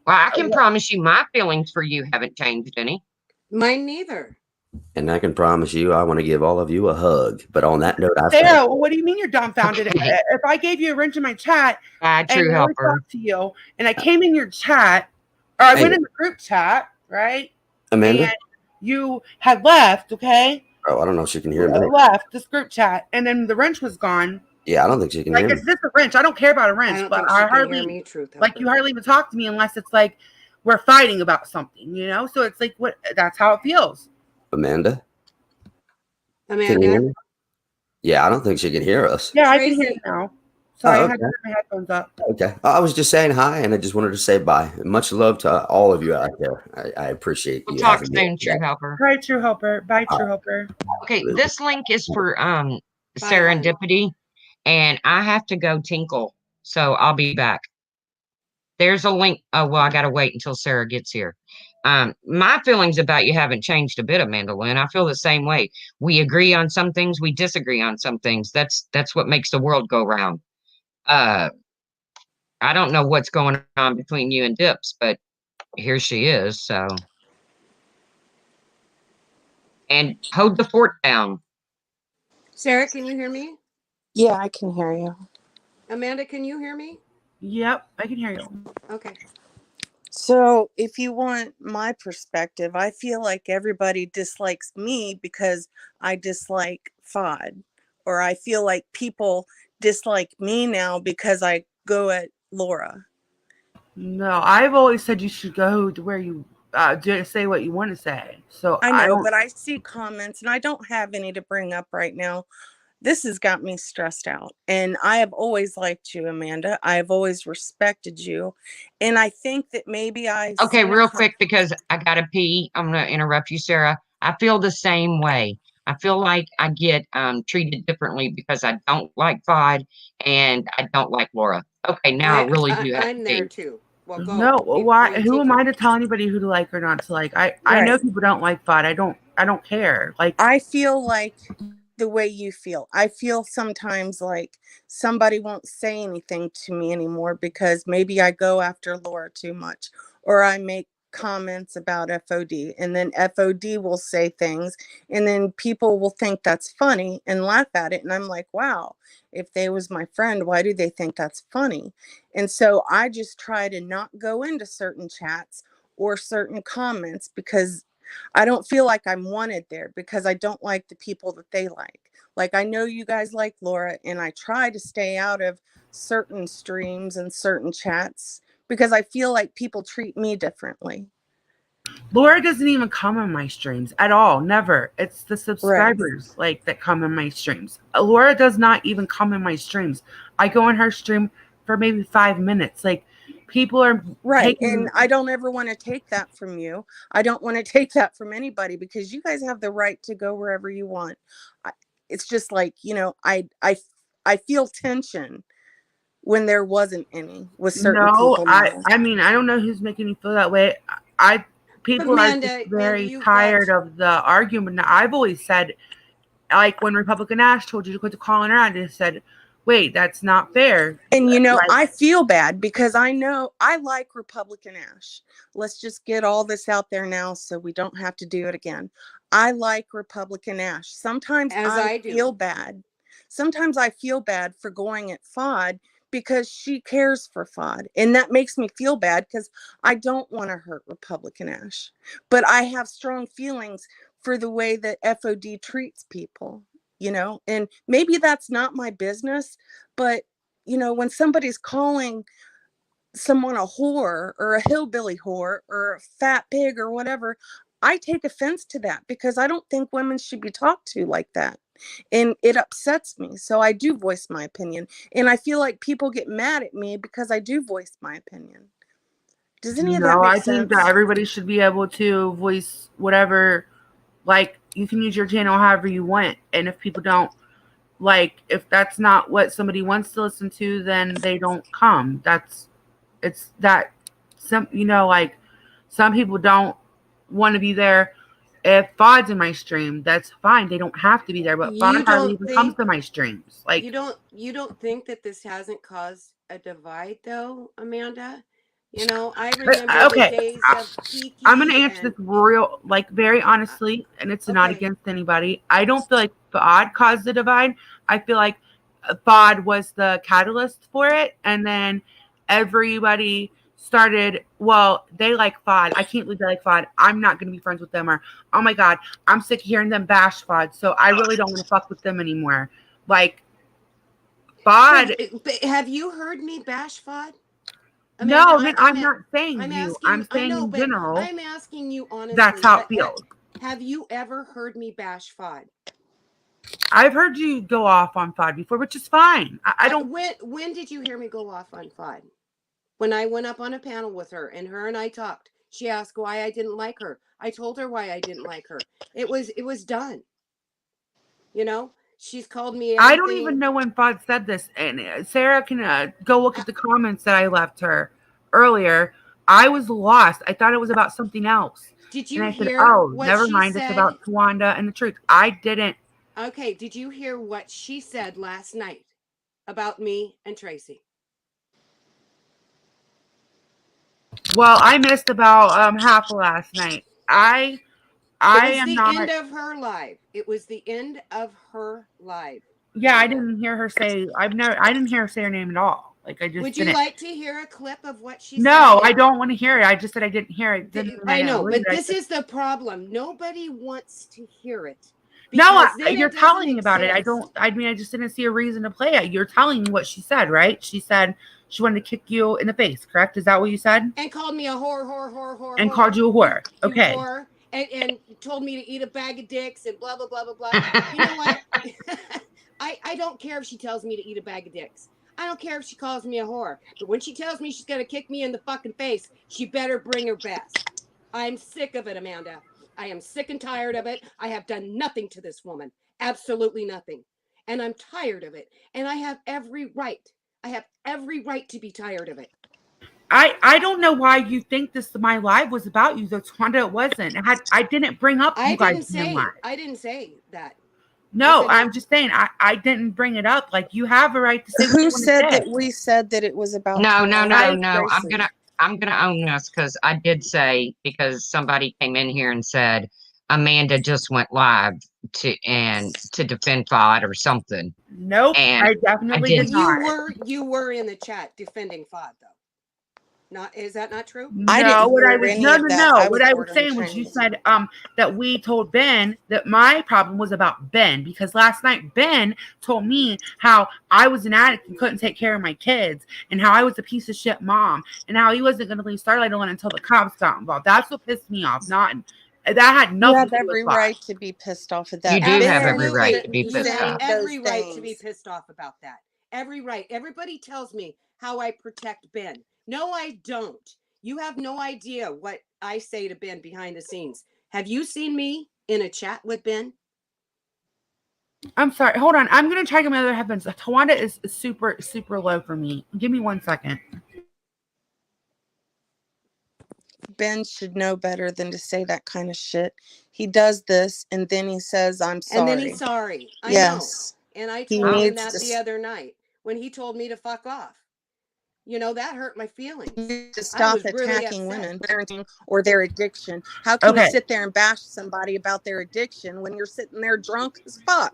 well, I can promise you my feelings for you haven't changed any. Mine neither. And I can promise you, I want to give all of you a hug. But on that note, I Sarah, what do you mean you're dumbfounded? Okay. If I gave you a wrench in my chat and True I always helper. talked to you, and I came in your chat, or I went in the group chat, right? Amanda? And you had left, okay? Oh, I don't know if she can hear me. Left this group chat, and then the wrench was gone. Yeah, I don't think she can hear me. Like, it's just a wrench. I don't care about a wrench, I don't but think she I can hardly hear me, truth helper. like you hardly even talk to me unless it's like we're fighting about something, you know? So it's like what that's how it feels. Amanda? Can you hear Amanda? me? Yeah, I don't think she can hear us. Yeah, I can hear Tracy. you now. Sorry, Oh, I had to okay. put my headphones up. Okay. I was just saying hi, and I just wanted to say bye. Much love to all of you out there. I appreciate We'll you talk having me. soon, True Helper. Bye, True Helper. Bye, True Helper. Okay, this link is for Bye, Serendipity, and I have to go tinkle, so I'll be back. There's a link. Oh, well, I gotta wait until Sarah gets here. My feelings about you haven't changed a bit, Amanda Lynn. I feel the same way. We agree on some things, we disagree on some things. That's what makes the world go round. I don't know what's going on between you and Dips, but here she is, so. And hold the fort down. Sarah, can you hear me? Yeah, I can hear you. Amanda, can you hear me? Yep, I can hear you. Okay. So, if you want my perspective, I feel like everybody dislikes me because I dislike FOD, or I feel like people dislike me now because I go at Laura. No, I've always said you should go to where you say what you want to say. So I know, but I see comments, and I don't have any to bring up right now. This has got me stressed out. And I have always liked you, Amanda. I have always respected you. And I think that maybe Okay, real quick, because I gotta pee. I'm gonna interrupt you, Sarah. I feel the same way. I feel like I get treated differently because I don't like FOD and I don't like Laura. Okay, now I really do have I'm to there pee. too. Well, go. No, why? Who am I to tell anybody who to like or not to like? I know people don't like FOD. I don't care. Like, I feel like the way you feel. I feel sometimes like somebody won't say anything to me anymore because maybe I go after Laura too much, or I make comments about FOD, and then FOD will say things, and then people will think that's funny and laugh at it, and I'm like, wow, if they was my friend, why do they think that's funny? And so I just try to not go into certain chats or certain comments because I don't feel like I'm wanted there, because I don't like the people that they like. Like, I know you guys like Laura, and I try to stay out of certain streams and certain chats because I feel like people treat me differently. Laura doesn't even come in my streams at all. Never. It's the subscribers like that come in my streams. Laura does not even come in my streams. I go in her stream for maybe 5 minutes. Like, people are and I don't ever want to take that from you. I don't want to take that from anybody, because you guys have the right to go wherever you want. It's just like, you know, I feel tension when there wasn't any with certain people. I mean, I don't know who's making me feel that way. People are just very tired of the argument. I've always said like when Republican Ash told you to quit calling her, I just said, wait, that's not fair. And you know, Like, I feel bad because I know I like Republican Ash. Let's just get all this out there now so we don't have to do it again. I like Republican Ash. Sometimes I feel bad. Sometimes I feel bad for going at FOD because she cares for FOD. And that makes me feel bad because I don't want to hurt Republican Ash. But I have strong feelings for the way that FOD treats people, you know, and maybe that's not my business, but you know, when somebody's calling someone a whore or a hillbilly whore or a fat pig or whatever, I take offense to that because I don't think women should be talked to like that. And it upsets me. So I do voice my opinion. And I feel like people get mad at me because I do voice my opinion. Does any of that make sense? I think that everybody should be able to voice whatever, like, you can use your channel however you want. And if people don't, like, if that's not what somebody wants to listen to, then they don't come. It's that some, you know, like, some people don't want to be there. If FOD's in my stream, that's fine. They don't have to be there, but FOD hardly even comes to my streams. Like, you don't think that this hasn't caused a divide though, Amanda? You know, I remember the days of Kiki. I'm going to answer this real, like, very honestly, and it's not against anybody. I don't feel like FOD caused the divide. I feel like FOD was the catalyst for it, and then everybody started, well, they like FOD. I can't believe they like FOD. I'm not going to be friends with them. Or, oh my God, I'm sick of hearing them bash FOD, so I really don't want to fuck with them anymore. Like, FOD. But have you heard me bash FOD? No, I'm not saying you. I'm saying in general. I'm asking you honestly. That's how it feels. Have you ever heard me bash FOD? I've heard you go off on FOD before, which is fine. I don't. When did you hear me go off on FOD? When I went up on a panel with her and I talked. She asked why I didn't like her. I told her why I didn't like her. It was done. You know? She's called me everything. I don't even know when FOD said this. And Sarah can go look at the comments that I left her earlier. I was lost. I thought it was about something else. Did you and I hear said, oh, what never she mind. said? It's about Tawanda and the truth. I didn't. Okay. Did you hear what she said last night about me and Tracy? Well, I missed about half of last night. It was the end of her live. It was the end of her live. Yeah, I didn't hear her say. I didn't hear her say her name at all. Like, I just. Would you like to hear a clip of what she said? No, I don't want to hear it. I just said I didn't hear it. I know, but this is the problem. Nobody wants to hear it. No, you're telling me about it. I just didn't see a reason to play it. You're telling me what she said, right? She said she wanted to kick you in the face, correct? Is that what you said? And called me a whore. And called you a whore. Okay. Whore, and told me to eat a bag of dicks and blah, blah, blah, blah, blah. You know what? I don't care if she tells me to eat a bag of dicks. I don't care if she calls me a whore. But when she tells me she's going to kick me in the fucking face, she better bring her best. I'm sick of it, Amanda. I am sick and tired of it. I have done nothing to this woman. Absolutely nothing. And I'm tired of it. And I have every right. I have every right to be tired of it. I don't know why you think my live was about you. That's Tawanda, it wasn't. I didn't bring up you guys in live. I didn't say that. No, I'm just saying I didn't bring it up. Like, you have a right to say. Who said that we said that it was about? No. I'm gonna own this because I did say, because somebody came in here and said Amanda just went live to defend FOD or something. Nope, and I definitely did not. You were in the chat defending FOD though. Is that not true? No, what I was saying was you said that we told Ben that my problem was about Ben, because last night Ben told me how I was an addict and couldn't take care of my kids, and how I was a piece of shit mom, and how he wasn't going to leave Starlight alone until the cops got involved. That's what pissed me off. That had nothing. You have every right to be pissed off at that. You do have every right to be pissed off. Every right to be pissed off about that. Every right. Everybody tells me how I protect Ben. No, I don't. You have no idea what I say to Ben behind the scenes. Have you seen me in a chat with Ben? I'm sorry. Hold on. I'm going to check my other headphones. Tawanda is super, super low for me. Give me 1 second. Ben should know better than to say that kind of shit. He does this and then he says, I'm sorry. And then he's sorry. I Yes. know. And I He told him needs that to the other night when he told me to fuck off. You know, that hurt my feelings. to stop was really attacking upset. women parenting or their addiction. How can you Okay. sit there and bash somebody about their addiction when you're sitting there drunk as fuck?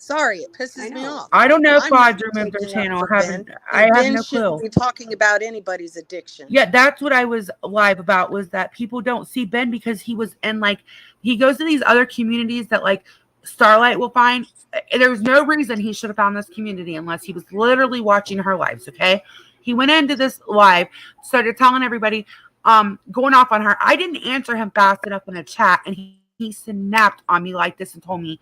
Sorry, it I pisses me know. off. I don't know if I'm FOD not removed their taking up channel. for Ben, I and have Ben no shouldn't clue. be talking about anybody's addiction. Yeah, that's what I was live about, was that people don't see Ben because he was in, like, he goes to these other communities that, like, Starlight will find. There's no reason he should have found this community unless he was literally watching her lives, okay? He went into this live, started telling everybody, going off on her. I didn't answer him fast enough in the chat, and he snapped on me like this and told me,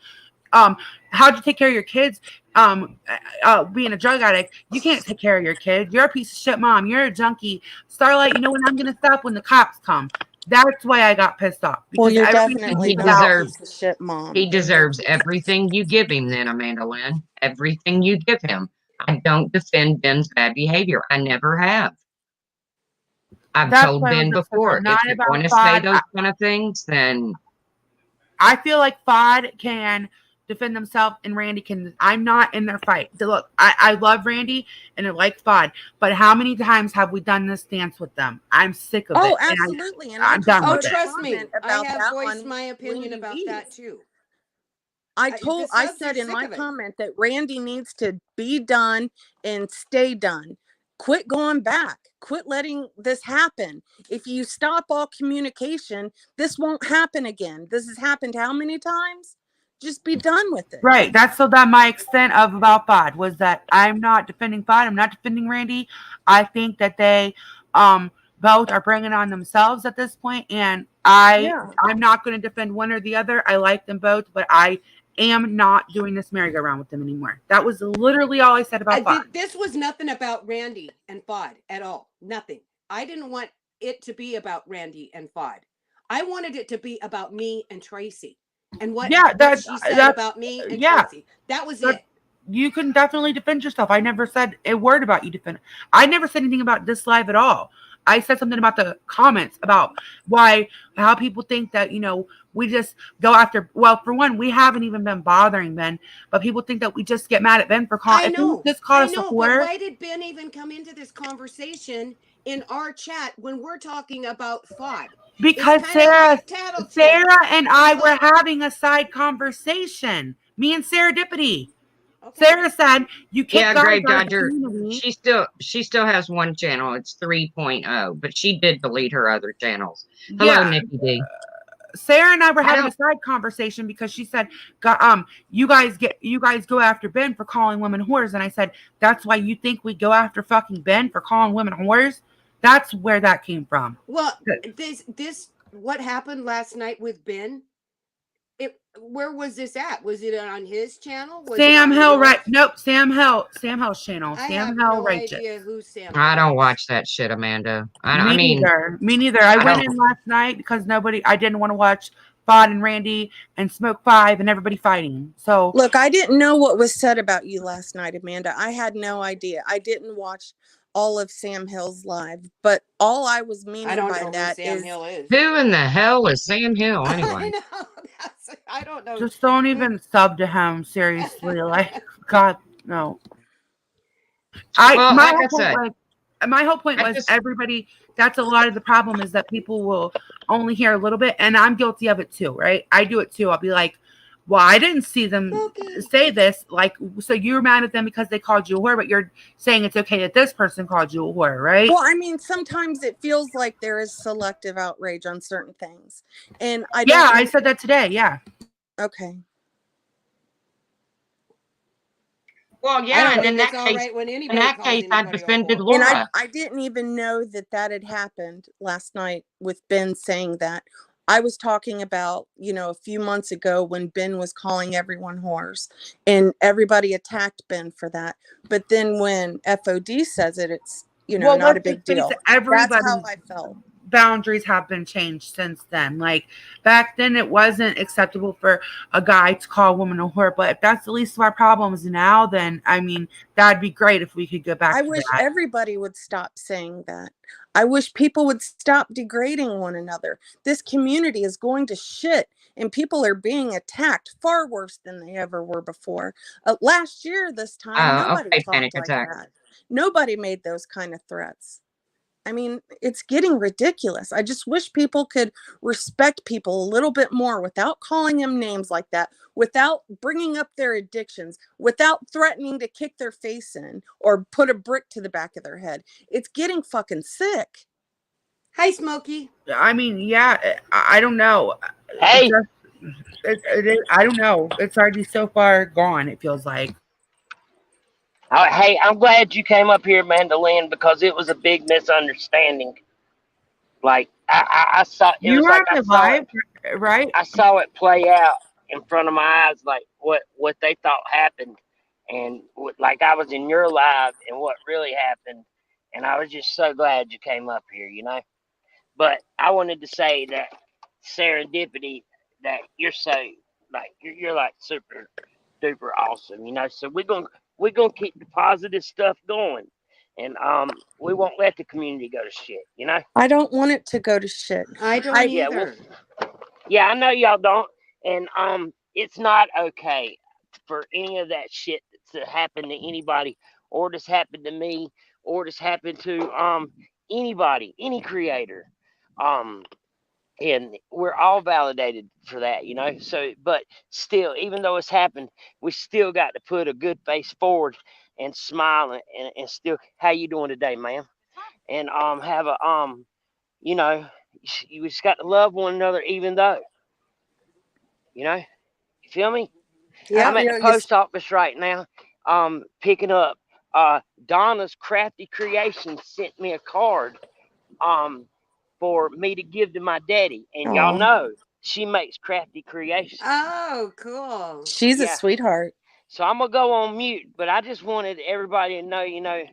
how'd you take care of your kids? Being a drug addict, you can't take care of your kids. You're a piece of shit mom. You're a junkie. Starlight, you know when I'm gonna stop? When the cops come. That's why I got pissed off. Well, you're everybody definitely He not deserves- a piece of shit mom. He deserves everything you give him then, Amanda Lynn. Everything you give him. I don't defend Ben's bad behavior. I never have. I've That's told why Ben I'm just before, not if you're about going to say FOD. those kind of things, then I feel like FOD can defend themselves and Randy can. I'm not in their fight. Look, I love Randy and I like FOD, but how many times have we done this dance with them? I'm sick of it. Oh, absolutely. And I'm done Oh, with it. trust me. I have that voiced on my opinion Wendy about V's. that too. I the subs said are in sick my of it. comment that Randy needs to be done and stay done. Quit going back. Quit letting this happen. If you stop all communication, this won't happen again. This has happened how many times? Just be done with it. Right. That's so that my extent of about FOD was that I'm not defending FOD. I'm not defending Randy. I think that they both are bringing on themselves at this point, and I'm not going to defend one or the other. I like them both, but I am not doing this merry-go-round with them anymore. That was literally all I said about FOD. This was nothing about Randy and FOD at all. Nothing. I didn't want it to be about Randy and FOD. I wanted it to be about me and Tracy. And what she said about me and Tracy. That was it. You can definitely defend yourself. I never said a word about you defend. I never said anything about this live at all. I said something about the comments about how people think that, you know, we just go after. Well, for one, we haven't even been bothering Ben, but people think that we just get mad at Ben for calling. I know. Just call us I know, a whore. but why did Ben even come into this conversation in our chat when we're talking about FOD? Because Sarah and I were having a side conversation. Me and Sarah Dippity. Okay. Sarah said you can't. Yeah, Grave Dodger. She still has one channel. It's 3.0, but she did delete her other channels. Hello, Nikki D. Sarah and I were having a side conversation because she said, you guys go after Ben for calling women whores, and I said, that's why you think we go after fucking Ben for calling women whores? That's where that came from. Well, this what happened last night with Ben? Where was this at? Was it on his channel? Sam Hill, right? Nope, Sam Hill's channel. I Sam have Hill, no idea who Sam Hill I don't watch that shit, Amanda. Me neither. I went in last night because I didn't want to watch FOD and Randy and Smoke 5 and everybody fighting. So look, I didn't know what was said about you last night, Amanda. I had no idea. I didn't watch all of Sam Hill's live, but all I was meaning by that is who in the hell is Sam Hill anyway? I know. I don't know. Just don't even sub to him, seriously. Like, God, no. My whole point was everybody. That's a lot of the problem is that people will only hear a little bit, and I'm guilty of it too, right? I do it too. I'll be like, well, I didn't see them say this. Like, so you're mad at them because they called you a whore, but you're saying it's okay that this person called you a whore, right? Well, I mean, sometimes it feels like there is selective outrage on certain things. And I said that today. Yeah. Okay. Well, yeah, and in that case, I defended Laura. And I didn't even know that had happened last night with Ben saying that. I was talking about, a few months ago when Ben was calling everyone whores and everybody attacked Ben for that. But then when FOD says it, it's, not a big deal. That's how I felt. Boundaries have been changed since then. Like back then it wasn't acceptable for a guy to call a woman a whore, but if that's the least of our problems now, then I mean that'd be great if we could go back I to wish that. everybody would stop saying that. I wish people would stop degrading one another. This community is going to shit, and people are being attacked far worse than they ever were before. Last year, this time, nobody Okay, talked panic like attack. that. Nobody made those kind of threats. I mean, it's getting ridiculous. I just wish people could respect people a little bit more without calling them names like that, without bringing up their addictions, without threatening to kick their face in or put a brick to the back of their head. It's getting fucking sick. Hi, Smokey. I mean, yeah, I don't know. Hey. I don't know. It's already so far gone, it feels like. Hey, I'm glad you came up here, Mandolin, because it was a big misunderstanding. Like I saw it. You Was were like on I the saw live, it. right? I saw it play out in front of my eyes, like what they thought happened, and like I was in your live and what really happened, and I was just so glad you came up here, you know. But I wanted to say that serendipity, that you're so like you're like super duper awesome, you know. So we're gonna keep the positive stuff going, and we won't let the community go to shit, you know. I don't want it to go to shit. I don't Yeah, either. yeah, I know y'all don't, and it's not okay for any of that shit to happen to anybody, or this happened to me, or this happened to anybody, any creator, um, and we're all validated for that, you know. So, but still, even though it's happened, we still got to put a good face forward and smile and still, how you doing today, ma'am? And have a you know, you just got to love one another, even though, you know, you feel me? Yeah. I'm at the post office right now, picking up Donna's Crafty Creations sent me a card for me to give to my daddy, and y'all Aw. know she makes Crafty Creations. Oh, cool. She's a Yeah. sweetheart. So I'm gonna go on mute, but I just wanted everybody to know, you know,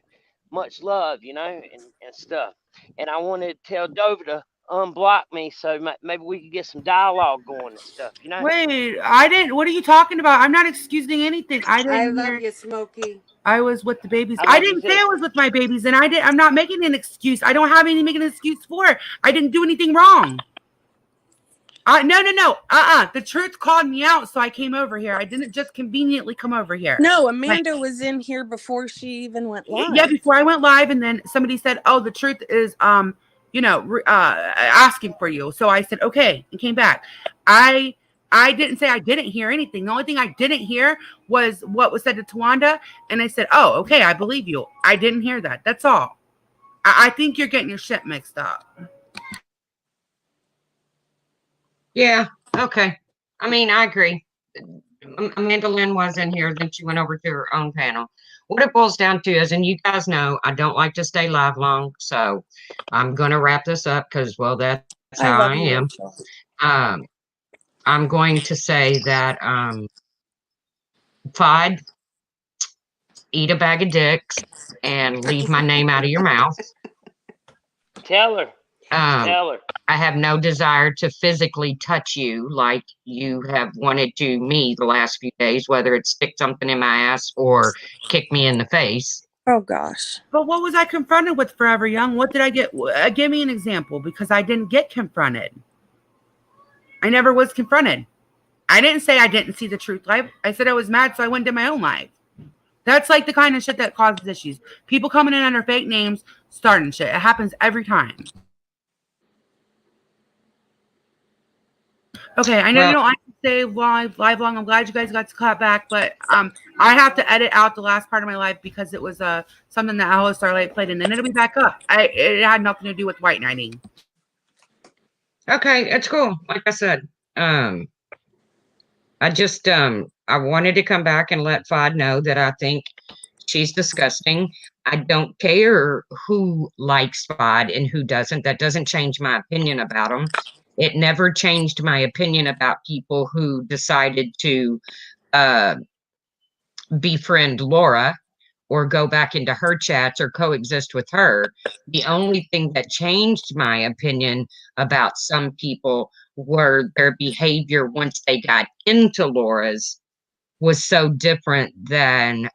much love, you know, and stuff. And I wanted to tell Dover to unblock me so maybe we could get some dialogue going and stuff, you know. Wait, I didn't. What are you talking about? I'm not excusing anything. I I didn't love hear. you, Smokey. I was with the babies. I I love you didn't say too. I was with my babies, and I'm not making an excuse. I don't have anything to make an excuse for. I didn't do anything wrong. No. The truth called me out, so I came over here. I didn't just conveniently come over here. No, Amanda was in here before she even went live. Yeah, before I went live, and then somebody said, "Oh, the truth is, asking for you." So I said, "Okay," and came back. I didn't say I didn't hear anything. The only thing I didn't hear was what was said to Tawanda, and I said, "Oh, okay, I believe you." I didn't hear that. That's all. I think you're getting your shit mixed up. Yeah, okay. I mean, I agree. Amanda Lynn was in here, then she went over to her own panel. What it boils down to is, and you guys know, I don't like to stay live long, so I'm going to wrap this up because, well, that's how I am. I'm going to say that FOD, eat a bag of dicks and leave my name out of your mouth. Tell her. Tell her. I have no desire to physically touch you like you have wanted to me the last few days, whether it's stick something in my ass or kick me in the face. Oh, gosh. But what was I confronted with, Forever Young? What did I get? Give me an example, because I didn't get confronted. I never was confronted. I didn't say I didn't see the truth live. I said I was mad, so I went to my own live. That's like the kind of shit that causes issues. People coming in under fake names, starting shit. It happens every time. Okay, I know you don't like to stay live long. I'm glad you guys got to cut back, but I have to edit out the last part of my live because it was something that Hello Starlight played, and then it'll be back up. It had nothing to do with white knighting. Okay, it's cool. Like I said, I just I wanted to come back and let FOD know that I think she's disgusting. I don't care who likes FOD and who doesn't. That doesn't change my opinion about them. It never changed my opinion about people who decided to befriend Laura or go back into her chats or coexist with her. The only thing that changed my opinion about some people were their behavior once they got into Laura's was so different than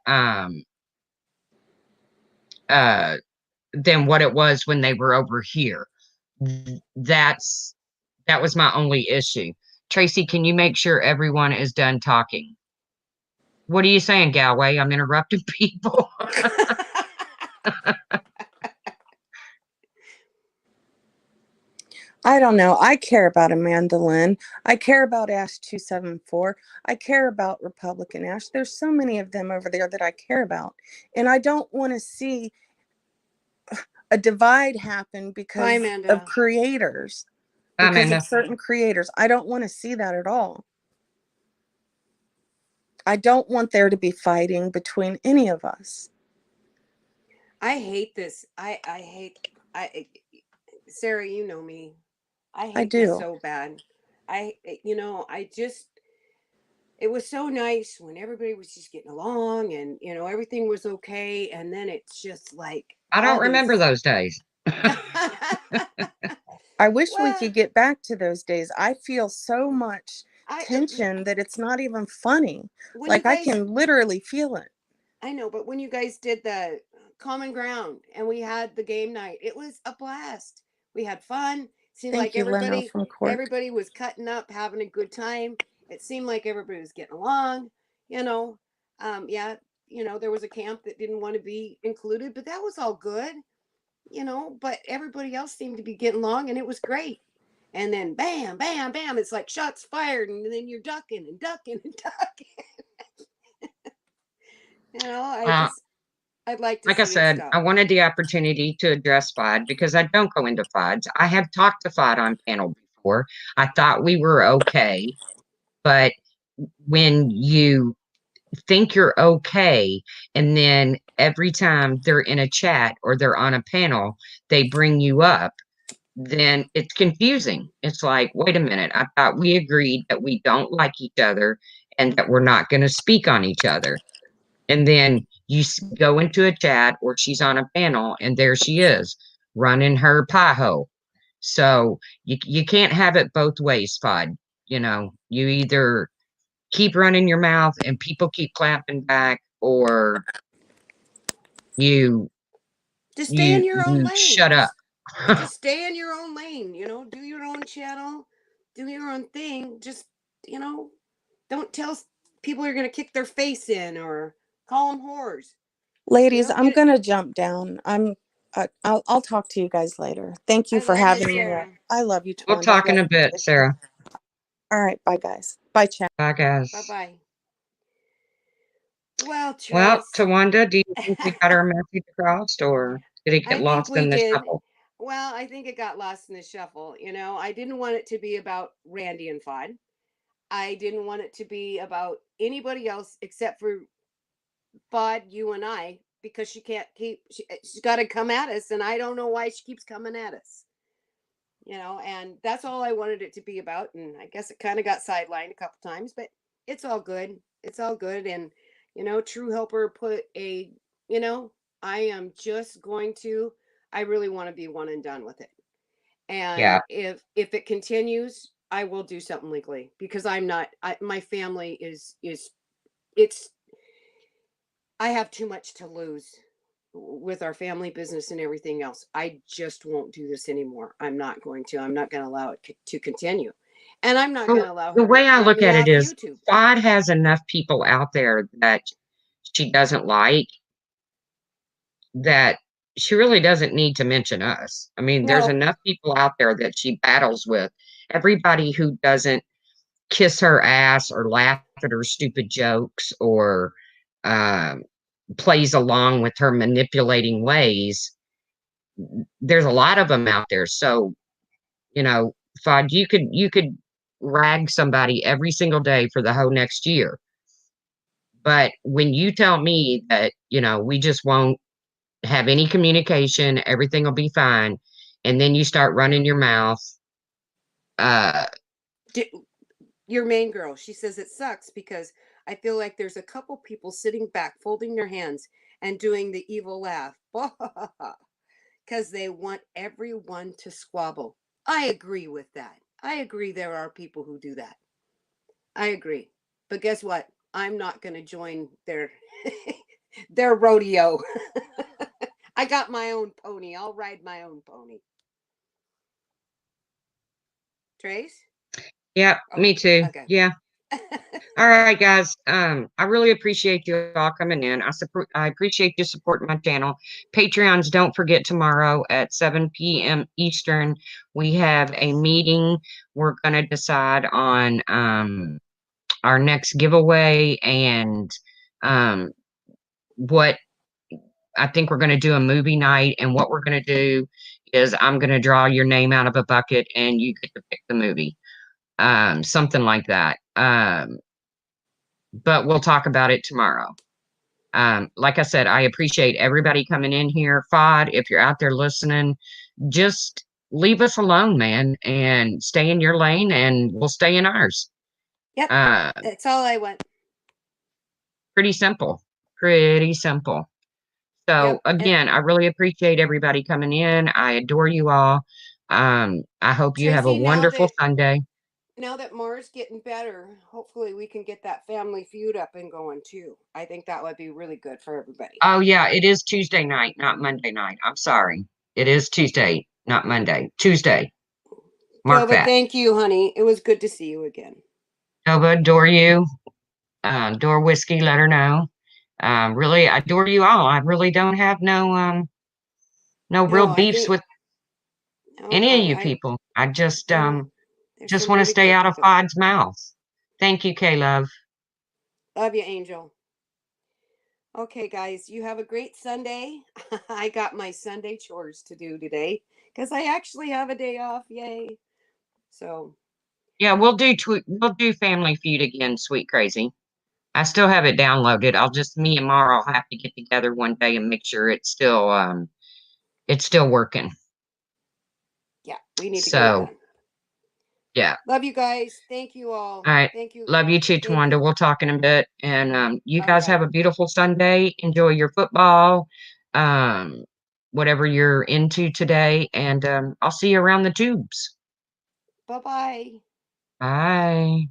than what it was when they were over here. That was my only issue. Tracy, can you make sure everyone is done talking? What are you saying, Galway? I'm interrupting people. I don't know. I care about Amanda Lynn. I care about Ash 274. I care about Republican Ash. There's so many of them over there that I care about. And I don't want to see a divide happen because of creators. Because of certain creators. I don't want to see that at all. I don't want there to be fighting between any of us. I hate this. Sarah, you know me. I hate this so bad. It was so nice when everybody was just getting along and, everything was okay. And then it's just like, I don't remember those days. I wish we could get back to those days. I feel so much tension that it's not even funny. Like I can literally feel it. I know, but when you guys did the common ground and we had the game night, it was a blast. We had fun. Seemed like everybody was cutting up, having a good time. It seemed like everybody was getting along, there was a camp that didn't want to be included, but that was all good, but everybody else seemed to be getting along and it was great. And then bam, bam, bam, it's like shots fired and then you're ducking and ducking and ducking. I'd like to like I said, I wanted the opportunity to address FOD because I don't go into FODs. I have talked to FOD on panel before. I thought we were okay, but when you think you're okay, and then every time they're in a chat or they're on a panel, they bring you up, then it's confusing. It's like, wait a minute, I thought we agreed that we don't like each other and that we're not going to speak on each other. And then you go into a chat or she's on a panel and there she is running her pie hole. So you can't have it both ways, FOD. You either keep running your mouth and people keep clapping back, or you just stay in your own lane. Shut up. Just stay in your own lane, do your own channel, do your own thing. Just, don't tell people you're going to kick their face in or call them whores. Ladies, I'm going to jump down. I'll talk to you guys later. Thank you for having me. I love you, Tawanda. We'll talk in a bit, Sarah. All right. Bye, guys. Bye, chat. Bye, guys. Bye-bye. Well, Tawanda, do you think we got our message across, or did it get lost in the shuffle? Well, I think it got lost in the shuffle. I didn't want it to be about Randy and FOD. I didn't want it to be about anybody else except for FOD, you and I, because she's got to come at us, and I don't know why she keeps coming at us. And that's all I wanted it to be about. And I guess it kind of got sidelined a couple times, but it's all good. It's all good. And, True Helper put I really want to be one and done with it. And if it continues, I will do something legally, because my family I have too much to lose with our family business and everything else. I just won't do this anymore. I'm not going to allow it to continue. And I'm not going to allow her. The way I look at it is, FOD has enough people out there that she doesn't like, that she really doesn't need to mention us. I mean, there's enough people out there that she battles with. Everybody who doesn't kiss her ass or laugh at her stupid jokes or plays along with her manipulating ways, there's a lot of them out there. So, FOD, you could rag somebody every single day for the whole next year. But when you tell me that, we just won't have any communication, everything will be fine, and then you start running your mouth. Your main girl, she says it sucks because I feel like there's a couple people sitting back, folding their hands and doing the evil laugh because they want everyone to squabble. I agree with that. I agree there are people who do that. I agree. But guess what? I'm not going to join their rodeo. I got my own pony. I'll ride my own pony. Trace? Yep, me too. Okay. Yeah. All right, guys. I really appreciate you all coming in. I appreciate you supporting my channel. Patreons, don't forget tomorrow at 7 p.m. Eastern, we have a meeting. We're going to decide on our next giveaway and what I think we're going to do a movie night. And what we're going to do is I'm going to draw your name out of a bucket and you get to pick the movie. Something like that. But we'll talk about it tomorrow. Like I said, I appreciate everybody coming in here. FOD, if you're out there listening, just leave us alone, man, and stay in your lane and we'll stay in ours. Yep. That's all I want. Pretty simple. Pretty simple. So again, I really appreciate everybody coming in. I adore you all. I hope you have a wonderful Sunday. Now that Mars getting better, hopefully we can get that Family Feud up and going too. I think that would be really good for everybody. Oh yeah, it is Tuesday night, not Monday night. I'm sorry. It is Tuesday, not Monday. Tuesday. Mark that. Thank you, honey. It was good to see you again. Nova, adore you. Adore Whiskey, let her know. Really, I adore you all. I really don't have no real beefs with any of you people. I just want to stay out of FOD's mouth. Thank you, K-Love. Love you, Angel. Okay, guys, you have a great Sunday. I got my Sunday chores to do today because I actually have a day off. Yay. So. Yeah, we'll do Family Feud again, Sweet Crazy. I still have it downloaded. Me and Mara will have to get together one day and make sure it's still working. Yeah, we need to get it done. Yeah. Love you guys. Thank you all. All right. Thank you. Love you too, Tawanda. We'll talk in a bit. And you guys have a beautiful Sunday. Enjoy your football. Whatever you're into today. And I'll see you around the tubes. Bye-bye. Bye.